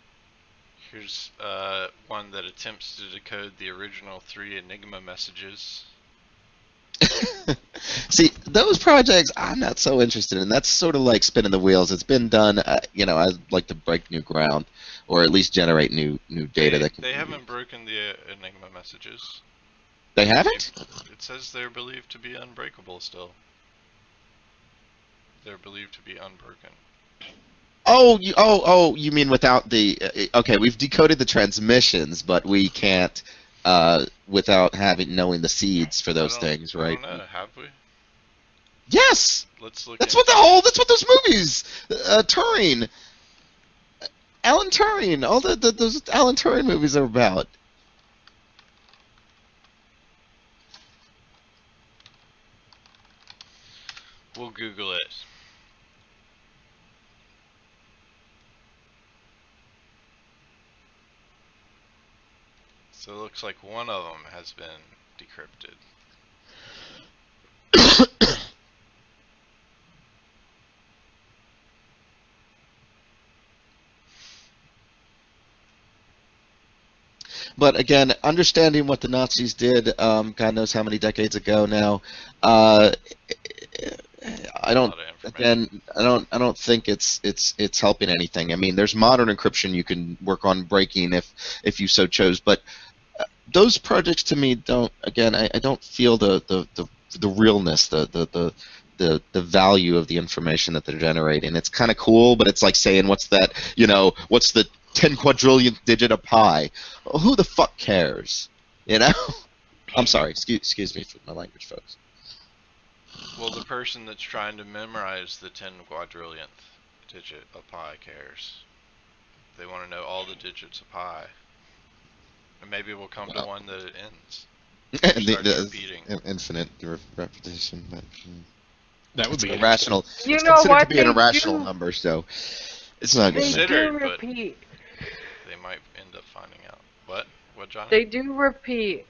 Here's one that attempts to decode the original 3 Enigma messages. See, those projects I'm not so interested in. That's sort of like spinning the wheels. It's been done. I'd like to break new ground, or at least generate new data. They haven't broken the Enigma messages. They haven't? It says they're believed to be unbreakable still. They're believed to be unbroken. Oh, you mean without the... okay, we've decoded the transmissions, but we can't without knowing the seeds for those things, right? I don't know, have we? Yes! Let's look. That's what those movies... Turing... Alan Turing, all those Alan Turing movies are about. We'll Google it. So it looks like one of them has been decrypted. But again, understanding what the Nazis did, God knows how many decades ago now, I don't think it's helping anything. I mean, there's modern encryption you can work on breaking if you so chose, but those projects to me don't. Again, I don't feel the realness, the value of the information that they're generating. It's kind of cool, but it's like saying, what's that? What's the 10 quadrillionth digit of pi? Well, who the fuck cares? I'm sorry. Excuse me for my language, folks. Well, the person that's trying to memorize the 10 quadrillionth digit of pi cares. They want to know all the digits of pi. And maybe we'll come to one that it ends. The infinite repetition. But, that would be irrational. You it's know considered what? to be an irrational number, so it's not good. They do repeat. They might end up finding out. What? What, Johnny? They do repeat.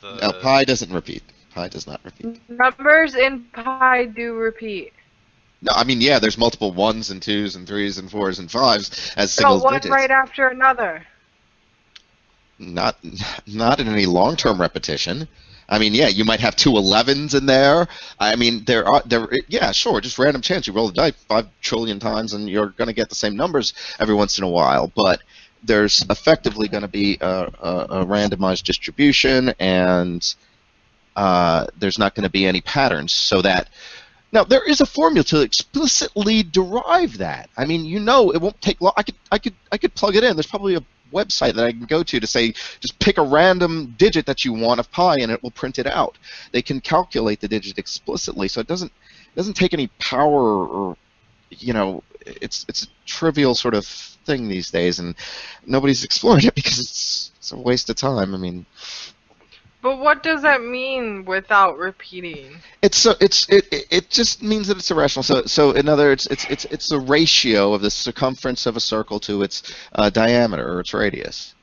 No, pi doesn't repeat. Pi does not repeat. Numbers in pi do repeat. No, I mean, yeah, there's multiple 1s and 2s and 3s and 4s and 5s as single digits. One right after another. Not in any long-term repetition. I mean, yeah, you might have 2 11s in there. I mean, yeah, sure, just random chance. You roll the dice 5 trillion times and you're going to get the same numbers every once in a while. But there's effectively going to be a randomized distribution, and there's not going to be any patterns. So that now there is a formula to explicitly derive that. I mean, you know, it won't take long. I could plug it in. There's probably a website that I can go to say just pick a random digit that you want of pi, and it will print it out. They can calculate the digit explicitly, so it doesn't take any power, or you know, it's a trivial sort of thing these days, and nobody's exploring it because it's a waste of time. I mean, But what does that mean without repeating? it just means that it's irrational. So in other words, it's the ratio of the circumference of a circle to its diameter or its radius.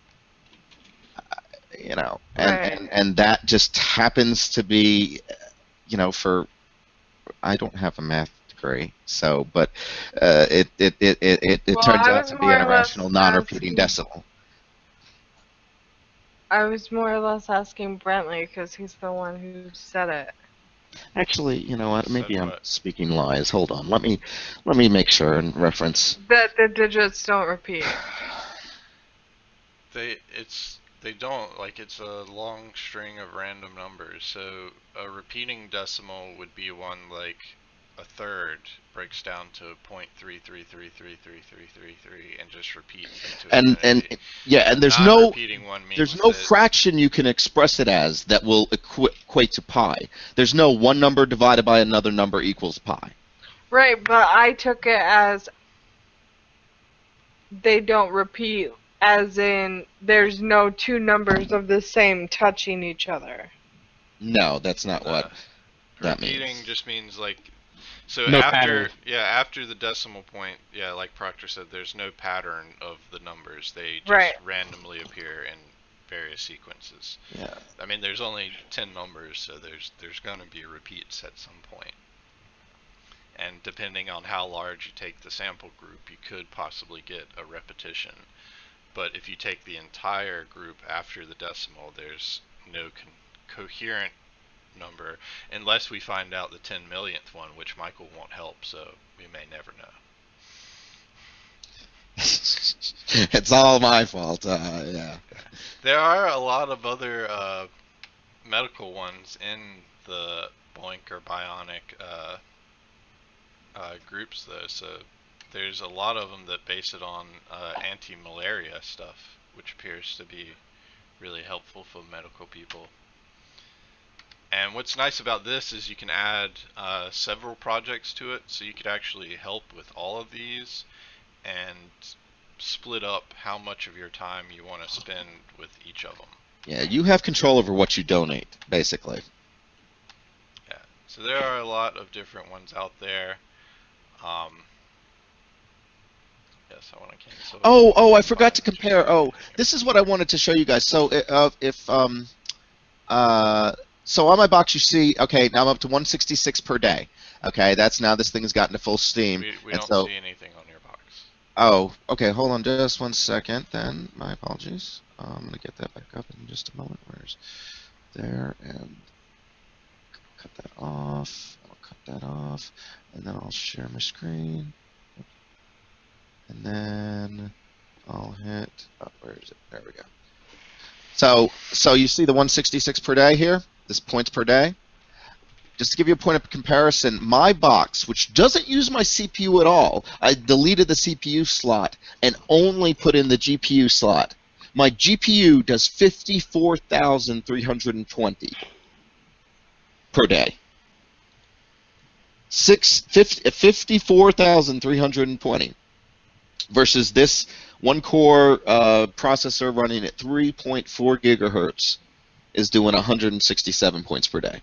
You know, and that just happens to be, you know, for I don't have a math degree, so but it turns out to be an irrational, non-repeating decimal. I was more or less asking Brentley because he's the one who said it. Actually, you know what? Maybe I'm speaking lies. Hold on. Let me make sure and reference. That the digits don't repeat. They don't, like, it's a long string of random numbers. So a repeating decimal would be one like a third breaks down to 0.3333333 and just repeats into infinity. And there's no fraction you can express it as that will equate to pi. There's no one number divided by another number equals pi. Right, but I took it as they don't repeat, as in there's no two numbers of the same touching each other. No, that's not what that means. Repeating just means like, so no after pattern. after the decimal point, like Proctor said, there's no pattern of the numbers. They just randomly appear in various sequences. Yeah. I mean, there's only 10 numbers, so there's going to be repeats at some point. And depending on how large you take the sample group, you could possibly get a repetition. But if you take the entire group after the decimal, there's no coherent number, unless we find out the 10 millionth one, which Michael won't help, so we may never know. It's all my fault. Yeah. There are a lot of other medical ones in the BOINC or bionic groups, though. So there's a lot of them that base it on anti-malaria stuff, which appears to be really helpful for medical people. And what's nice about this is you can add several projects to it, so you could actually help with all of these and split up how much of your time you want to spend with each of them. Yeah, you have control over what you donate, basically. Yeah, so there are a lot of different ones out there. Yes, I want to cancel. I forgot to compare. This is what I wanted to show you guys. So so on my box you see, okay, now I'm up to 166 per day. Okay, that's now this thing has gotten to full steam. We don't see anything on your box. Oh, okay, hold on just one second then. My apologies. I'm going to get that back up in just a moment. Where's there? And cut that off. I'll cut that off. And then I'll share my screen. And then I'll hit, where is it? There we go. So you see the 166 per day here? This points per day. Just to give you a point of comparison, my box, which doesn't use my CPU at all, I deleted the CPU slot and only put in the GPU slot. My GPU does 54,320 per day. 54,320 versus this one-core processor running at 3.4 gigahertz is doing 167 points per day.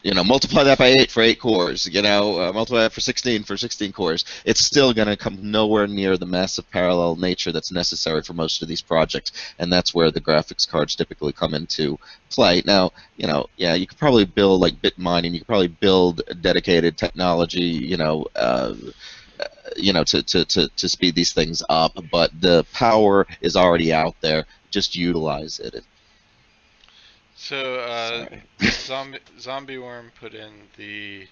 You know, multiply that by 8 for 8 cores. You know, multiply that for 16 cores. It's still going to come nowhere near the massive parallel nature that's necessary for most of these projects, and that's where the graphics cards typically come into play. Now, you know, yeah, you could probably build like bit mining. You could probably build dedicated technology. To speed these things up, but the power is already out there. Just utilize it. So, Zombie Worm put in the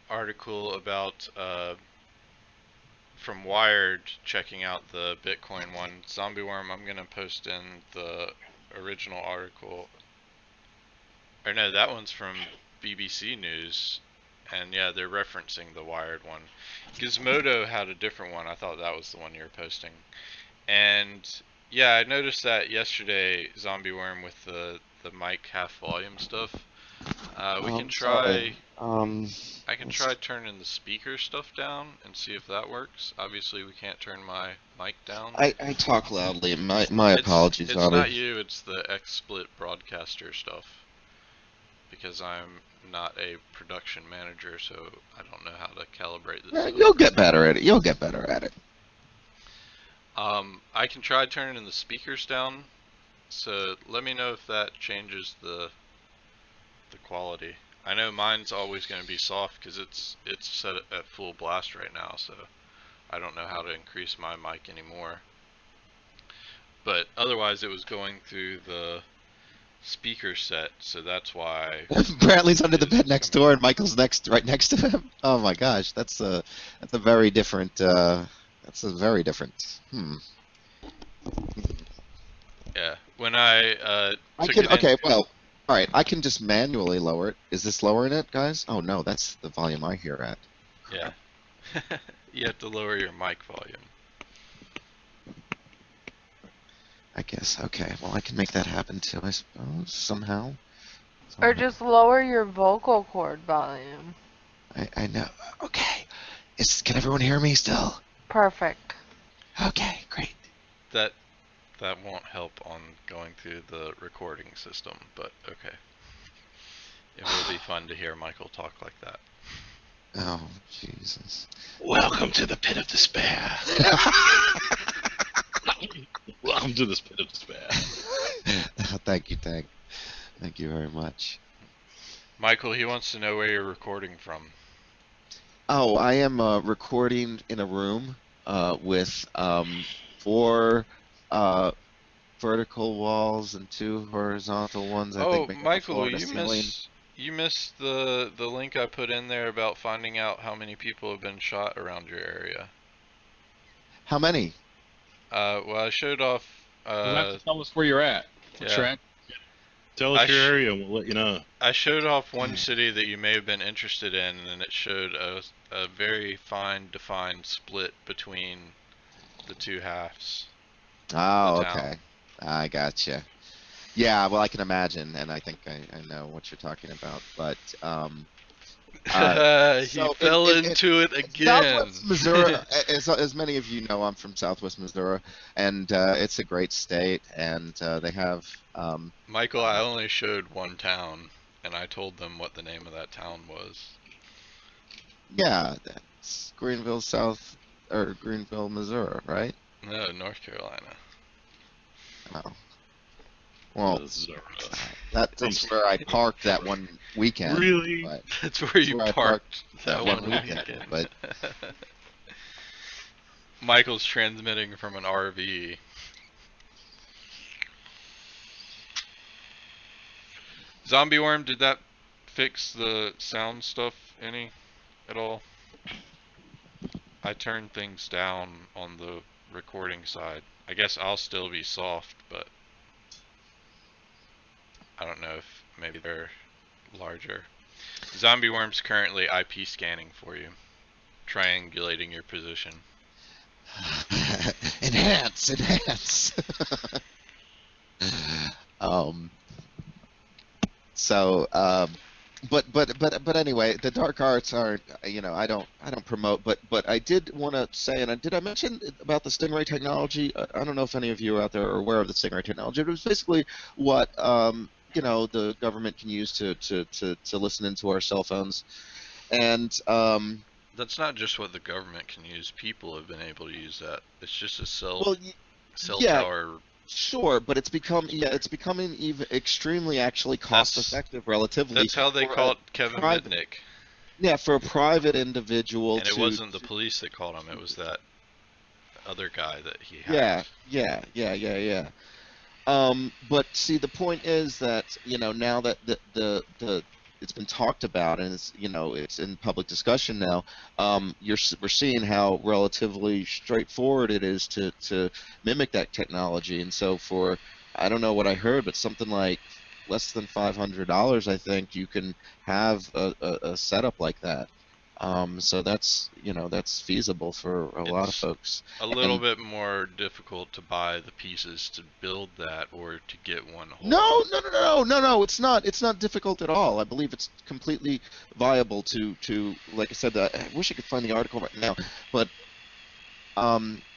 article about from Wired checking out the Bitcoin one. Zombie Worm, I'm gonna post in the original article. Or no, that one's from BBC News, and yeah, they're referencing the Wired one. Gizmodo had a different one. I thought that was the one you were posting. And yeah, I noticed that yesterday, Zombie Worm, with the mic half volume stuff. We can try. I can try turning the speaker stuff down and see if that works. Obviously, we can't turn my mic down. I talk loudly. My apologies, It's not you. It's the XSplit broadcaster stuff. Because I'm not a production manager, so I don't know how to calibrate this. You'll get better at it. You'll get better at it. I can try turning the speakers down. So let me know if that changes the quality. I know mine's always going to be soft because it's set at full blast right now, so I don't know how to increase my mic anymore. But otherwise, it was going through the speaker set, so that's why. Bradley's under the bed next door, and Michael's right next to him. Oh my gosh, that's a very different. That's a very different. Yeah, when I okay, well, all right. I can just manually lower it. Is this lowering it, guys? Oh no, that's the volume I hear at. Yeah. You have to lower your mic volume. I guess. Okay. Well, I can make that happen too, I suppose, somehow. Or just lower your vocal cord volume. I know. Okay. Can everyone hear me still? Perfect. Okay, great. That won't help on going through the recording system, but okay. It will be fun to hear Michael talk like that. Oh, Jesus. Welcome to the pit of despair. Welcome to this pit of despair. Thank you very much. Michael, he wants to know where you're recording from. Oh, I am recording in a room with 4 vertical walls and 2 horizontal ones. I think Michael, you missed the link I put in there about finding out how many people have been shot around your area. How many? Well, I showed off. You'll have to tell us where you're at. Yeah. Tell us your area and we'll let you know. I showed off one city that you may have been interested in, and it showed a very fine defined split between the two halves. Oh, okay. I gotcha. Yeah, well, I can imagine, and I think I know what you're talking about, but he fell into it again. Southwest Missouri, as many of you know, I'm from Southwest Missouri, and it's a great state, and they have. Michael, I only showed one town, and I told them what the name of that town was. Yeah, that's Greenville, Greenville, Missouri, right? No, North Carolina. Oh. Well, that's where I parked that one weekend. Really? That's where you parked that one weekend. But Michael's transmitting from an RV. Zombie Worm, did that fix the sound stuff any at all? I turned things down on the recording side. I guess I'll still be soft, but I don't know if maybe they're larger. Zombie Worm's currently IP scanning for you, triangulating your position. Enhance. But anyway, the dark arts aren't, I don't promote, but I did want to say, and did I mention about the Stingray technology? I don't know if any of you out there are aware of the Stingray technology. It was basically what the government can use to listen into our cell phones, and that's not just what the government can use. People have been able to use that. It's just a cell tower. Sure, but it's becoming even extremely actually cost effective relatively. That's how they caught Kevin Mitnick. Yeah, for a private individual. And it wasn't the police that caught him. It was that other guy that he had. Yeah. But see, the point is that now that the it's been talked about, and it's it's in public discussion now. We're seeing how relatively straightforward it is to mimic that technology, and so for I don't know what I heard, but something like less than $500, I think you can have a setup like that. So that's feasible for a lot of It's folks. a little bit more difficult to buy the pieces to build that or to get one whole. No. It's not. It's not difficult at all. I believe it's completely viable to like I said. I wish I could find the article right now, but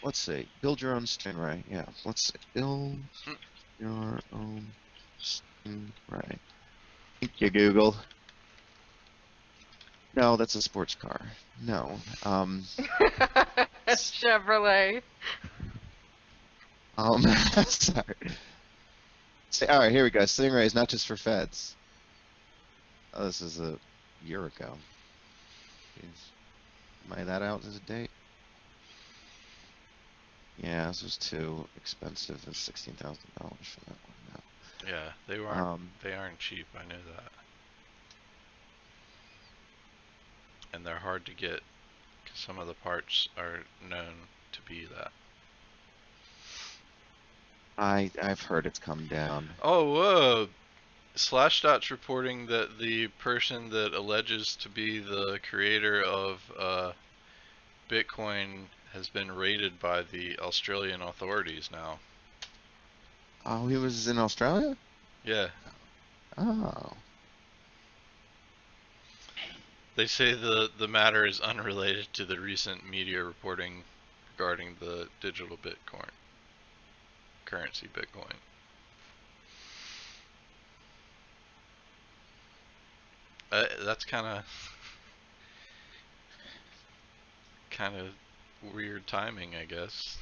let's see. Build your own Stingray. Yeah, let's see. Build your own Stingray. Thank you, Google. No, that's a sports car. No. Chevrolet. Sorry. All right, here we go. Stingray is not just for feds. Oh, this is a year ago. Am I that out as a date? Yeah, this was too expensive. It's $16,000 for that one now. Yeah, they aren't cheap. I know that. And they're hard to get because some of the parts are known to be that. I've heard it's come down. Oh, Slashdot's reporting that the person that alleges to be the creator of Bitcoin has been raided by the Australian authorities now. Oh, he was in Australia? Yeah. Oh. They say the matter is unrelated to the recent media reporting regarding the digital Bitcoin currency Bitcoin. That's kind of weird timing, I guess.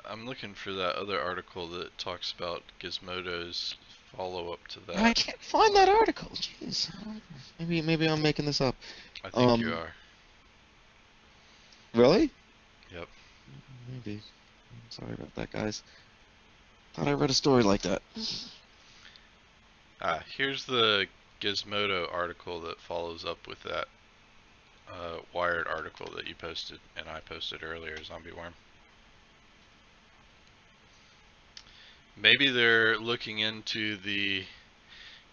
I'm looking for that other article that talks about Gizmodo's follow-up to that. I can't find that article. Jeez. Maybe I'm making this up. I think you are. Really? Yep. Maybe. Sorry about that, guys. Thought I read a story like that. Here's the Gizmodo article that follows up with that Wired article that you posted and I posted earlier, Zombie Worm. Maybe they're looking into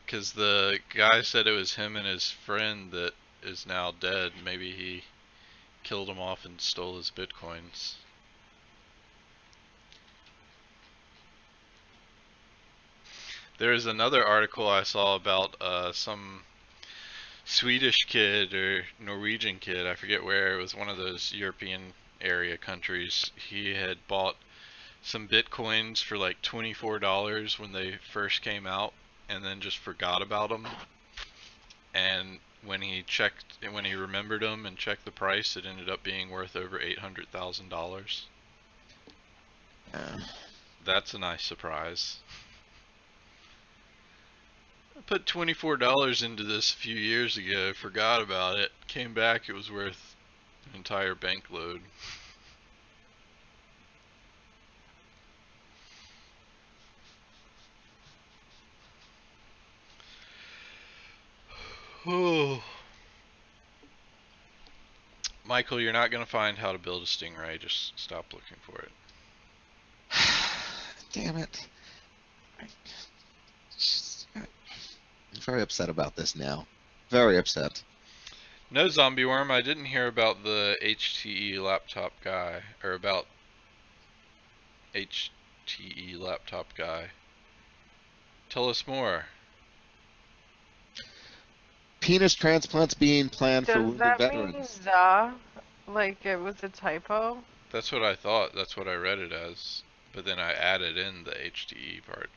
because the guy said it was him and his friend that is now dead. Maybe he killed him off and stole his bitcoins. There's another article I saw about some Swedish kid or Norwegian kid, I forget where, it was one of those European area countries. He had bought some bitcoins for like $24 when they first came out and then just forgot about them. And when he remembered them and checked the price, it ended up being worth over $800,000. That's a nice surprise. I put $24 into this a few years ago, forgot about it, came back, it was worth an entire bank load. Oh. Michael, you're not going to find how to build a Stingray, just stop looking for it. Damn it. I'm very upset about this now. Very upset. No, Zombie Worm, I didn't hear about the HTE laptop guy, or about HTE laptop guy. Tell us more. Penis transplants being planned for wounded veterans. Does that mean like it was a typo? That's what I thought. That's what I read it as. But then I added in the HTE part.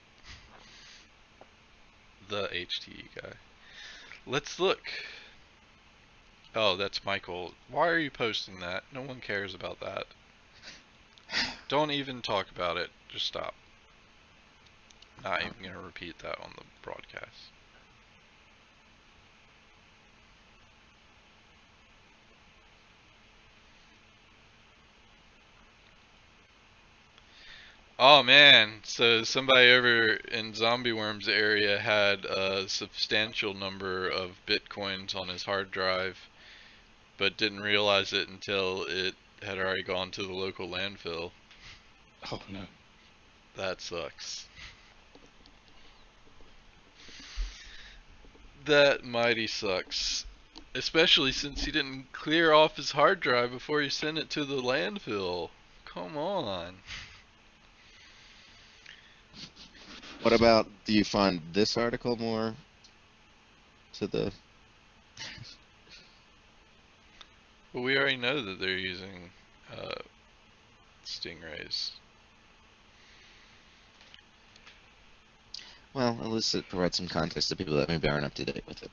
The HTE guy. Let's look. Oh, that's Michael. Why are you posting that? No one cares about that. Don't even talk about it. Just stop. Not even going to repeat that on the broadcast. Oh man, so somebody over in Zombie Worms area had a substantial number of bitcoins on his hard drive, but didn't realize it until it had already gone to the local landfill. Oh no. That sucks. That mighty sucks. Especially since he didn't clear off his hard drive before he sent it to the landfill. Come on. What about, do you find this article more to the... Well, we already know that they're using Stingrays. Well, at least it provides some context to people that maybe aren't up to date with it.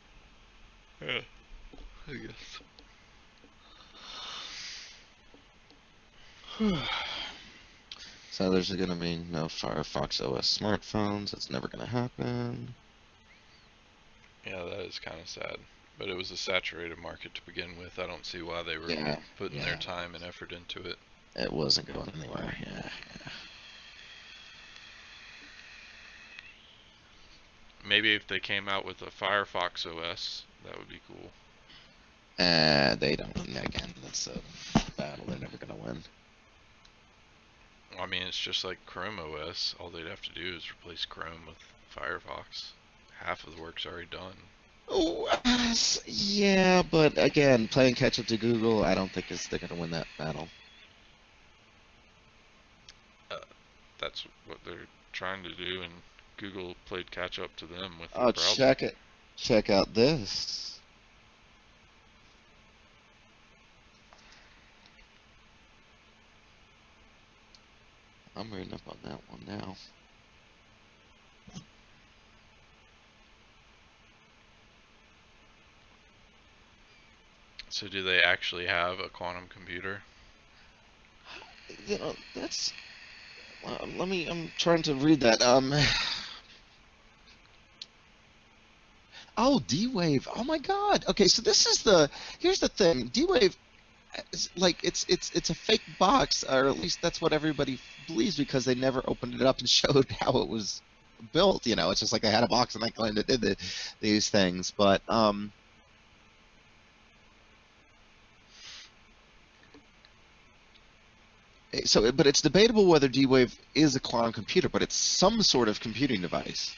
Yeah, I guess. So there's going to be no Firefox OS smartphones. That's never going to happen. Yeah, that is kind of sad. But it was a saturated market to begin with. I don't see why they were putting their time and effort into it. It wasn't going anywhere. Yeah. Maybe if they came out with a Firefox OS, that would be cool. They don't. Again, that's a battle they're never going to win. I mean, it's just like Chrome OS. All they'd have to do is replace Chrome with Firefox. Half of the work's already done. Oh, yeah, but again, playing catch up to Google, I don't think they're going to win that battle. That's what they're trying to do, and Google played catch up to them with the Oh, problem. check it. Check out this. I'm reading up on that one now. So do they actually have a quantum computer? You know, that's... I'm trying to read that. Oh, D-Wave. Oh my God. Okay, so this is here's the thing. D-Wave, like, it's a fake box, or at least that's what everybody believes, because they never opened it up and showed how it was built. You know, it's just like they had a box and they claimed it did these things. But but it's debatable whether D-Wave is a quantum computer, but it's some sort of computing device.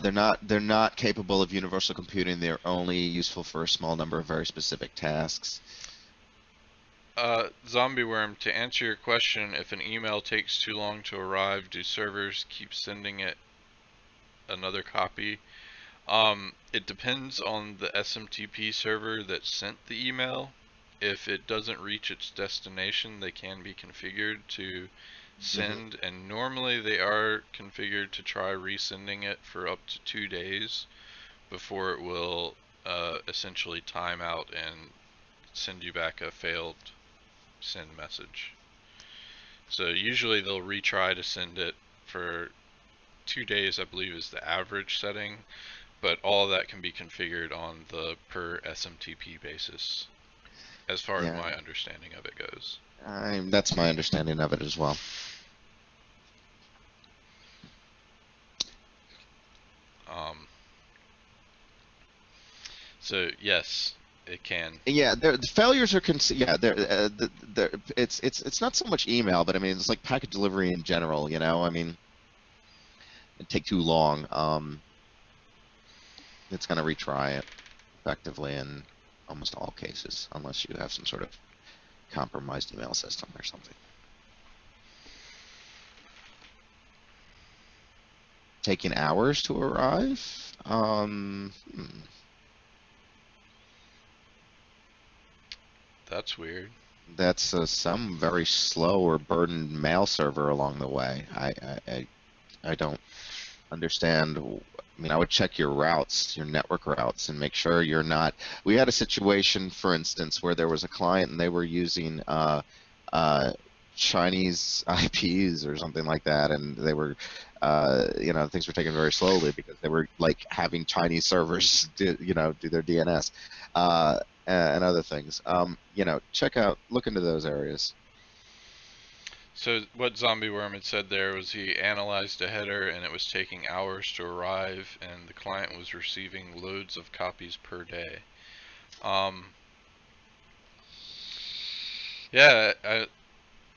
They're not capable of universal computing. They're only useful for a small number of very specific tasks. Zombie Worm, to answer your question, if an email takes too long to arrive, do servers keep sending it another copy? It depends on the SMTP server that sent the email. If it doesn't reach its destination, they can be configured to send, and normally they are configured to try resending it for up to 2 days before it will essentially time out and send you back a failed send message. So usually they'll retry to send it for 2 days, I believe is the average setting, but all of that can be configured on the per SMTP basis, as far as my understanding of it goes. That's my understanding of it as well. So yes, it can. Yeah, the failures are it's not so much email, but I mean it's like packet delivery in general. You know, I mean, it take too long. It's going to retry it effectively in almost all cases, unless you have some sort of compromised email system or something. Taking hours to arrive? That's weird. That's some very slow or burdened mail server along the way. I don't understand. I mean, I would check your routes, your network routes, and make sure you're not. We had a situation, for instance, where there was a client and they were using Chinese IPs or something like that, and they were, things were taken very slowly because they were like having Chinese servers, do their DNS. and other things. Look into those areas. So what Zombie Worm had said there was he analyzed a header and it was taking hours to arrive, and the client was receiving loads of copies per day. Yeah,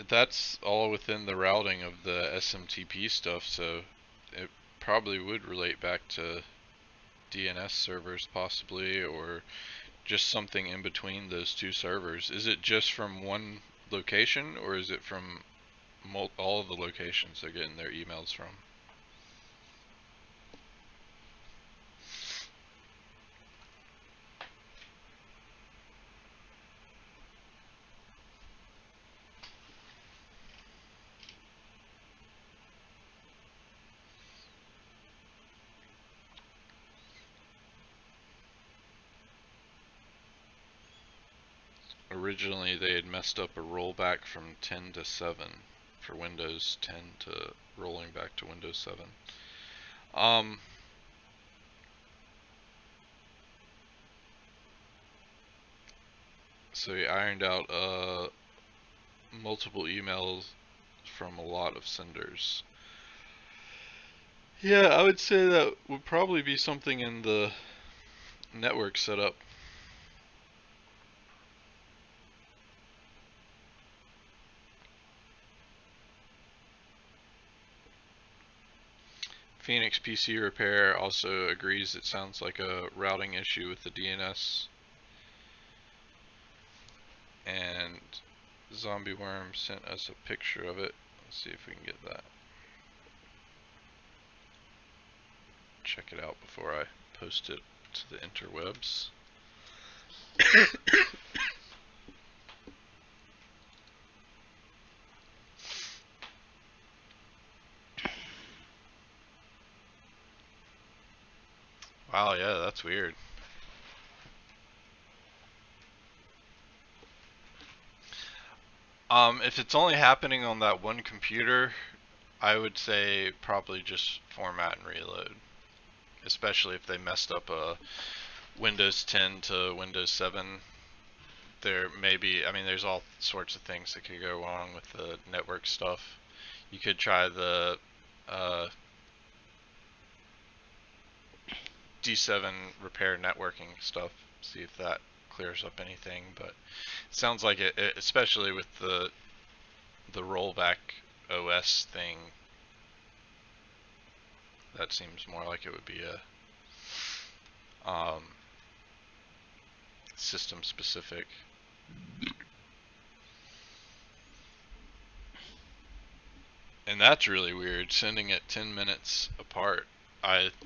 that's all within the routing of the SMTP stuff, so it probably would relate back to DNS servers possibly, or just something in between those two servers. Is it just from one location, or is it from all of the locations they're getting their emails from? Originally they had messed up a rollback from 10 to 7 for Windows 10 to rolling back to Windows 7. So he ironed out multiple emails from a lot of senders. Yeah, I would say that would probably be something in the network setup. Phoenix PC Repair also agrees it sounds like a routing issue with the DNS. And Zombie Worm sent us a picture of it. Let's see if we can get that. Check it out before I post it to the interwebs. Wow, yeah, that's weird. If it's only happening on that one computer, I would say probably just format and reload. Especially if they messed up a Windows 10 to Windows 7. There may be, there's all sorts of things that could go wrong with the network stuff. You could try the D7 repair networking stuff, see if that clears up anything, but it sounds like it especially with the rollback OS thing, that seems more like it would be a system specific. And that's really weird, sending it 10 minutes apart.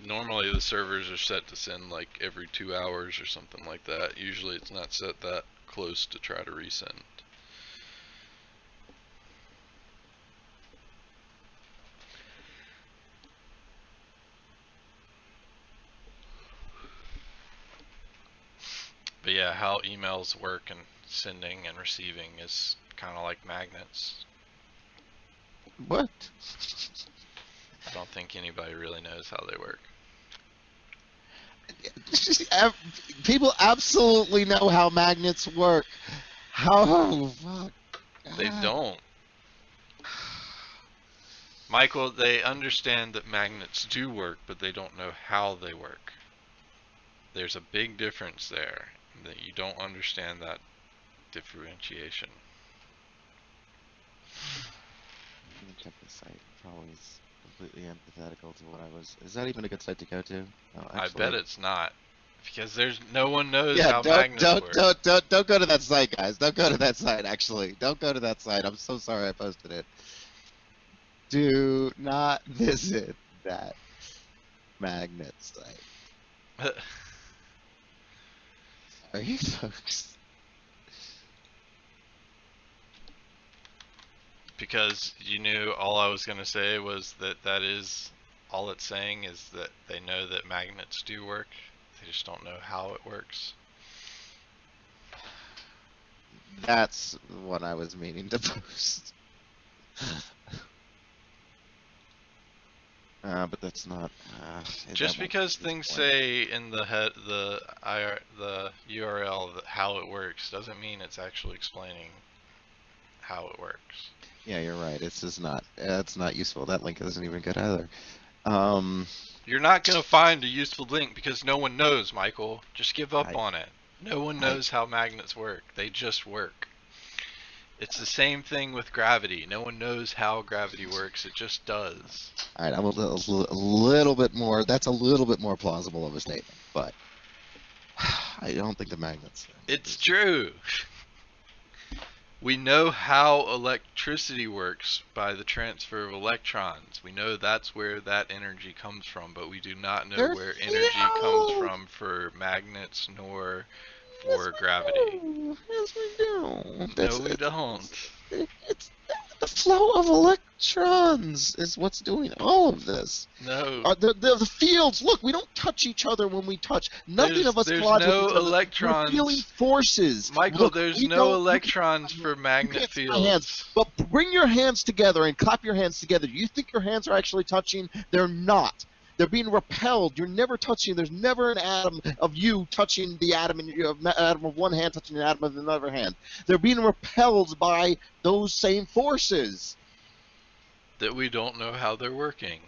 Normally the servers are set to send like every 2 hours or something like that. Usually it's not set that close to try to resend. But yeah, how emails work and sending and receiving is kind of like magnets. What? I don't think anybody really knows how they work. People absolutely know how magnets work. How? Fuck. They don't. Michael, they understand that magnets do work, but they don't know how they work. There's a big difference there, that you don't understand that differentiation. Let me check the site. Probably is completely antithetical to what I was. Is that even a good site to go to? No, actually, I bet it's not, because no one knows how magnets work. Don't go to that site, guys. Don't go to that site. Actually, don't go to that site. I'm so sorry I posted it. Do not visit that magnet site. Sorry, folks. Because you knew all I was going to say was that is all it's saying is that they know that magnets do work. They just don't know how it works. That's what I was meaning to post. But that's not. Just because things say in the head, the URL how it works doesn't mean it's actually explaining how it works. Yeah, you're right. It's just not. It's not useful. That link isn't even good either. You're not gonna find a useful link because no one knows, Michael. Just give up on it. No one knows how magnets work. They just work. It's the same thing with gravity. No one knows how gravity works. It just does. All right, I'm a little bit more. That's a little bit more plausible of a statement, but I don't think the magnets. It's true. We know how electricity works by the transfer of electrons. We know that's where that energy comes from, but we do not know where energy comes from for magnets nor for gravity. Yes, we do. No, we don't. It's the flow of electrons is what's doing all of this. No. The fields. Look, we don't touch each other when we touch. Nothing of us collides with each other. Electrons. We're feeling forces. Michael, Look, there's no electrons for magnet fields. Hands, but bring your hands together and clap your hands together. You think your hands are actually touching? They're not. They're being repelled. You're never touching. There's never an atom of you touching the atom, atom of one hand touching the atom of another hand. They're being repelled by those same forces. That we don't know how they're working.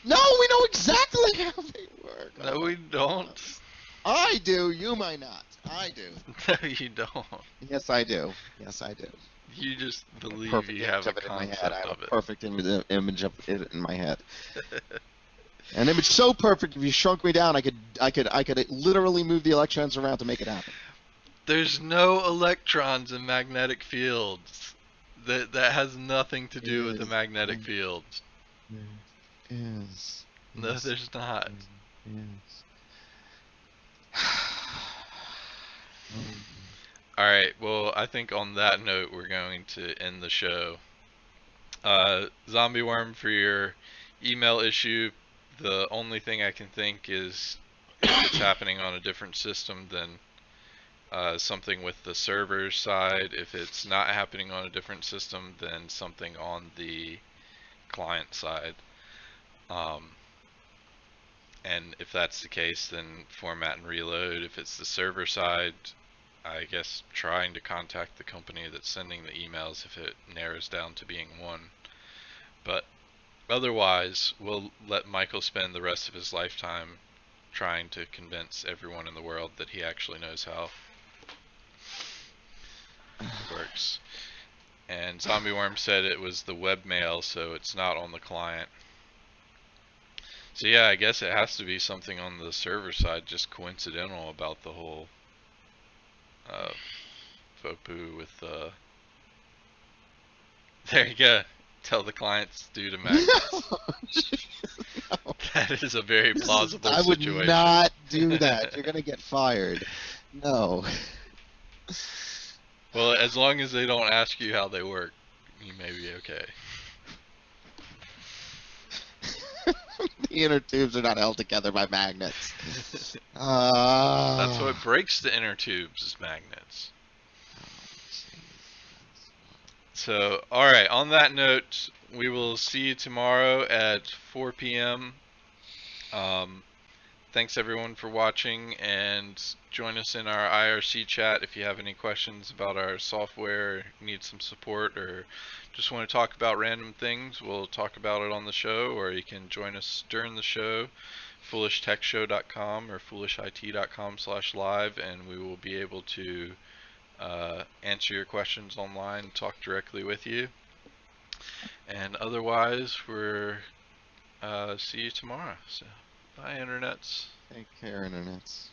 No, we know exactly how they work. No, we don't. I do. You might not. I do. No, you don't. Yes, I do. Yes, I do. You just believe you have a concept I have of a it. perfect image of it in my head. An image so perfect, if you shrunk me down, I could literally move the electrons around to make it happen. There's no electrons in magnetic fields. That has nothing to do with the magnetic field. Yes. No, there's not. Yes. Alright, well, I think on that note, we're going to end the show. Zombie Worm, for your email issue, the only thing I can think is if it's happening on a different system than something with the server side. If it's not happening on a different system, then something on the client side. And if that's the case, then format and reload. If it's the server side, I guess trying to contact the company that's sending the emails if it narrows down to being one. But otherwise, we'll let Michael spend the rest of his lifetime trying to convince everyone in the world that he actually knows how it works. And Zombie Worm said it was the webmail, so it's not on the client. So yeah, I guess it has to be something on the server side, just coincidental about the whole faux poo with there you go. Tell the clients due to magnets. No. That is a very plausible situation. I would not do that. You're gonna get fired. No. Well, as long as they don't ask you how they work, you may be okay. The inner tubes are not held together by magnets. That's what breaks the inner tubes is magnets. So, alright, on that note, we will see you tomorrow at 4 p.m. Thanks everyone for watching, and join us in our IRC chat if you have any questions about our software, need some support, or just want to talk about random things. We'll talk about it on the show, or you can join us during the show, foolishtechshow.com or foolishit.com/live, and we will be able to answer your questions online, talk directly with you. And otherwise, we're see you tomorrow. So, bye, internets. Take care, internets.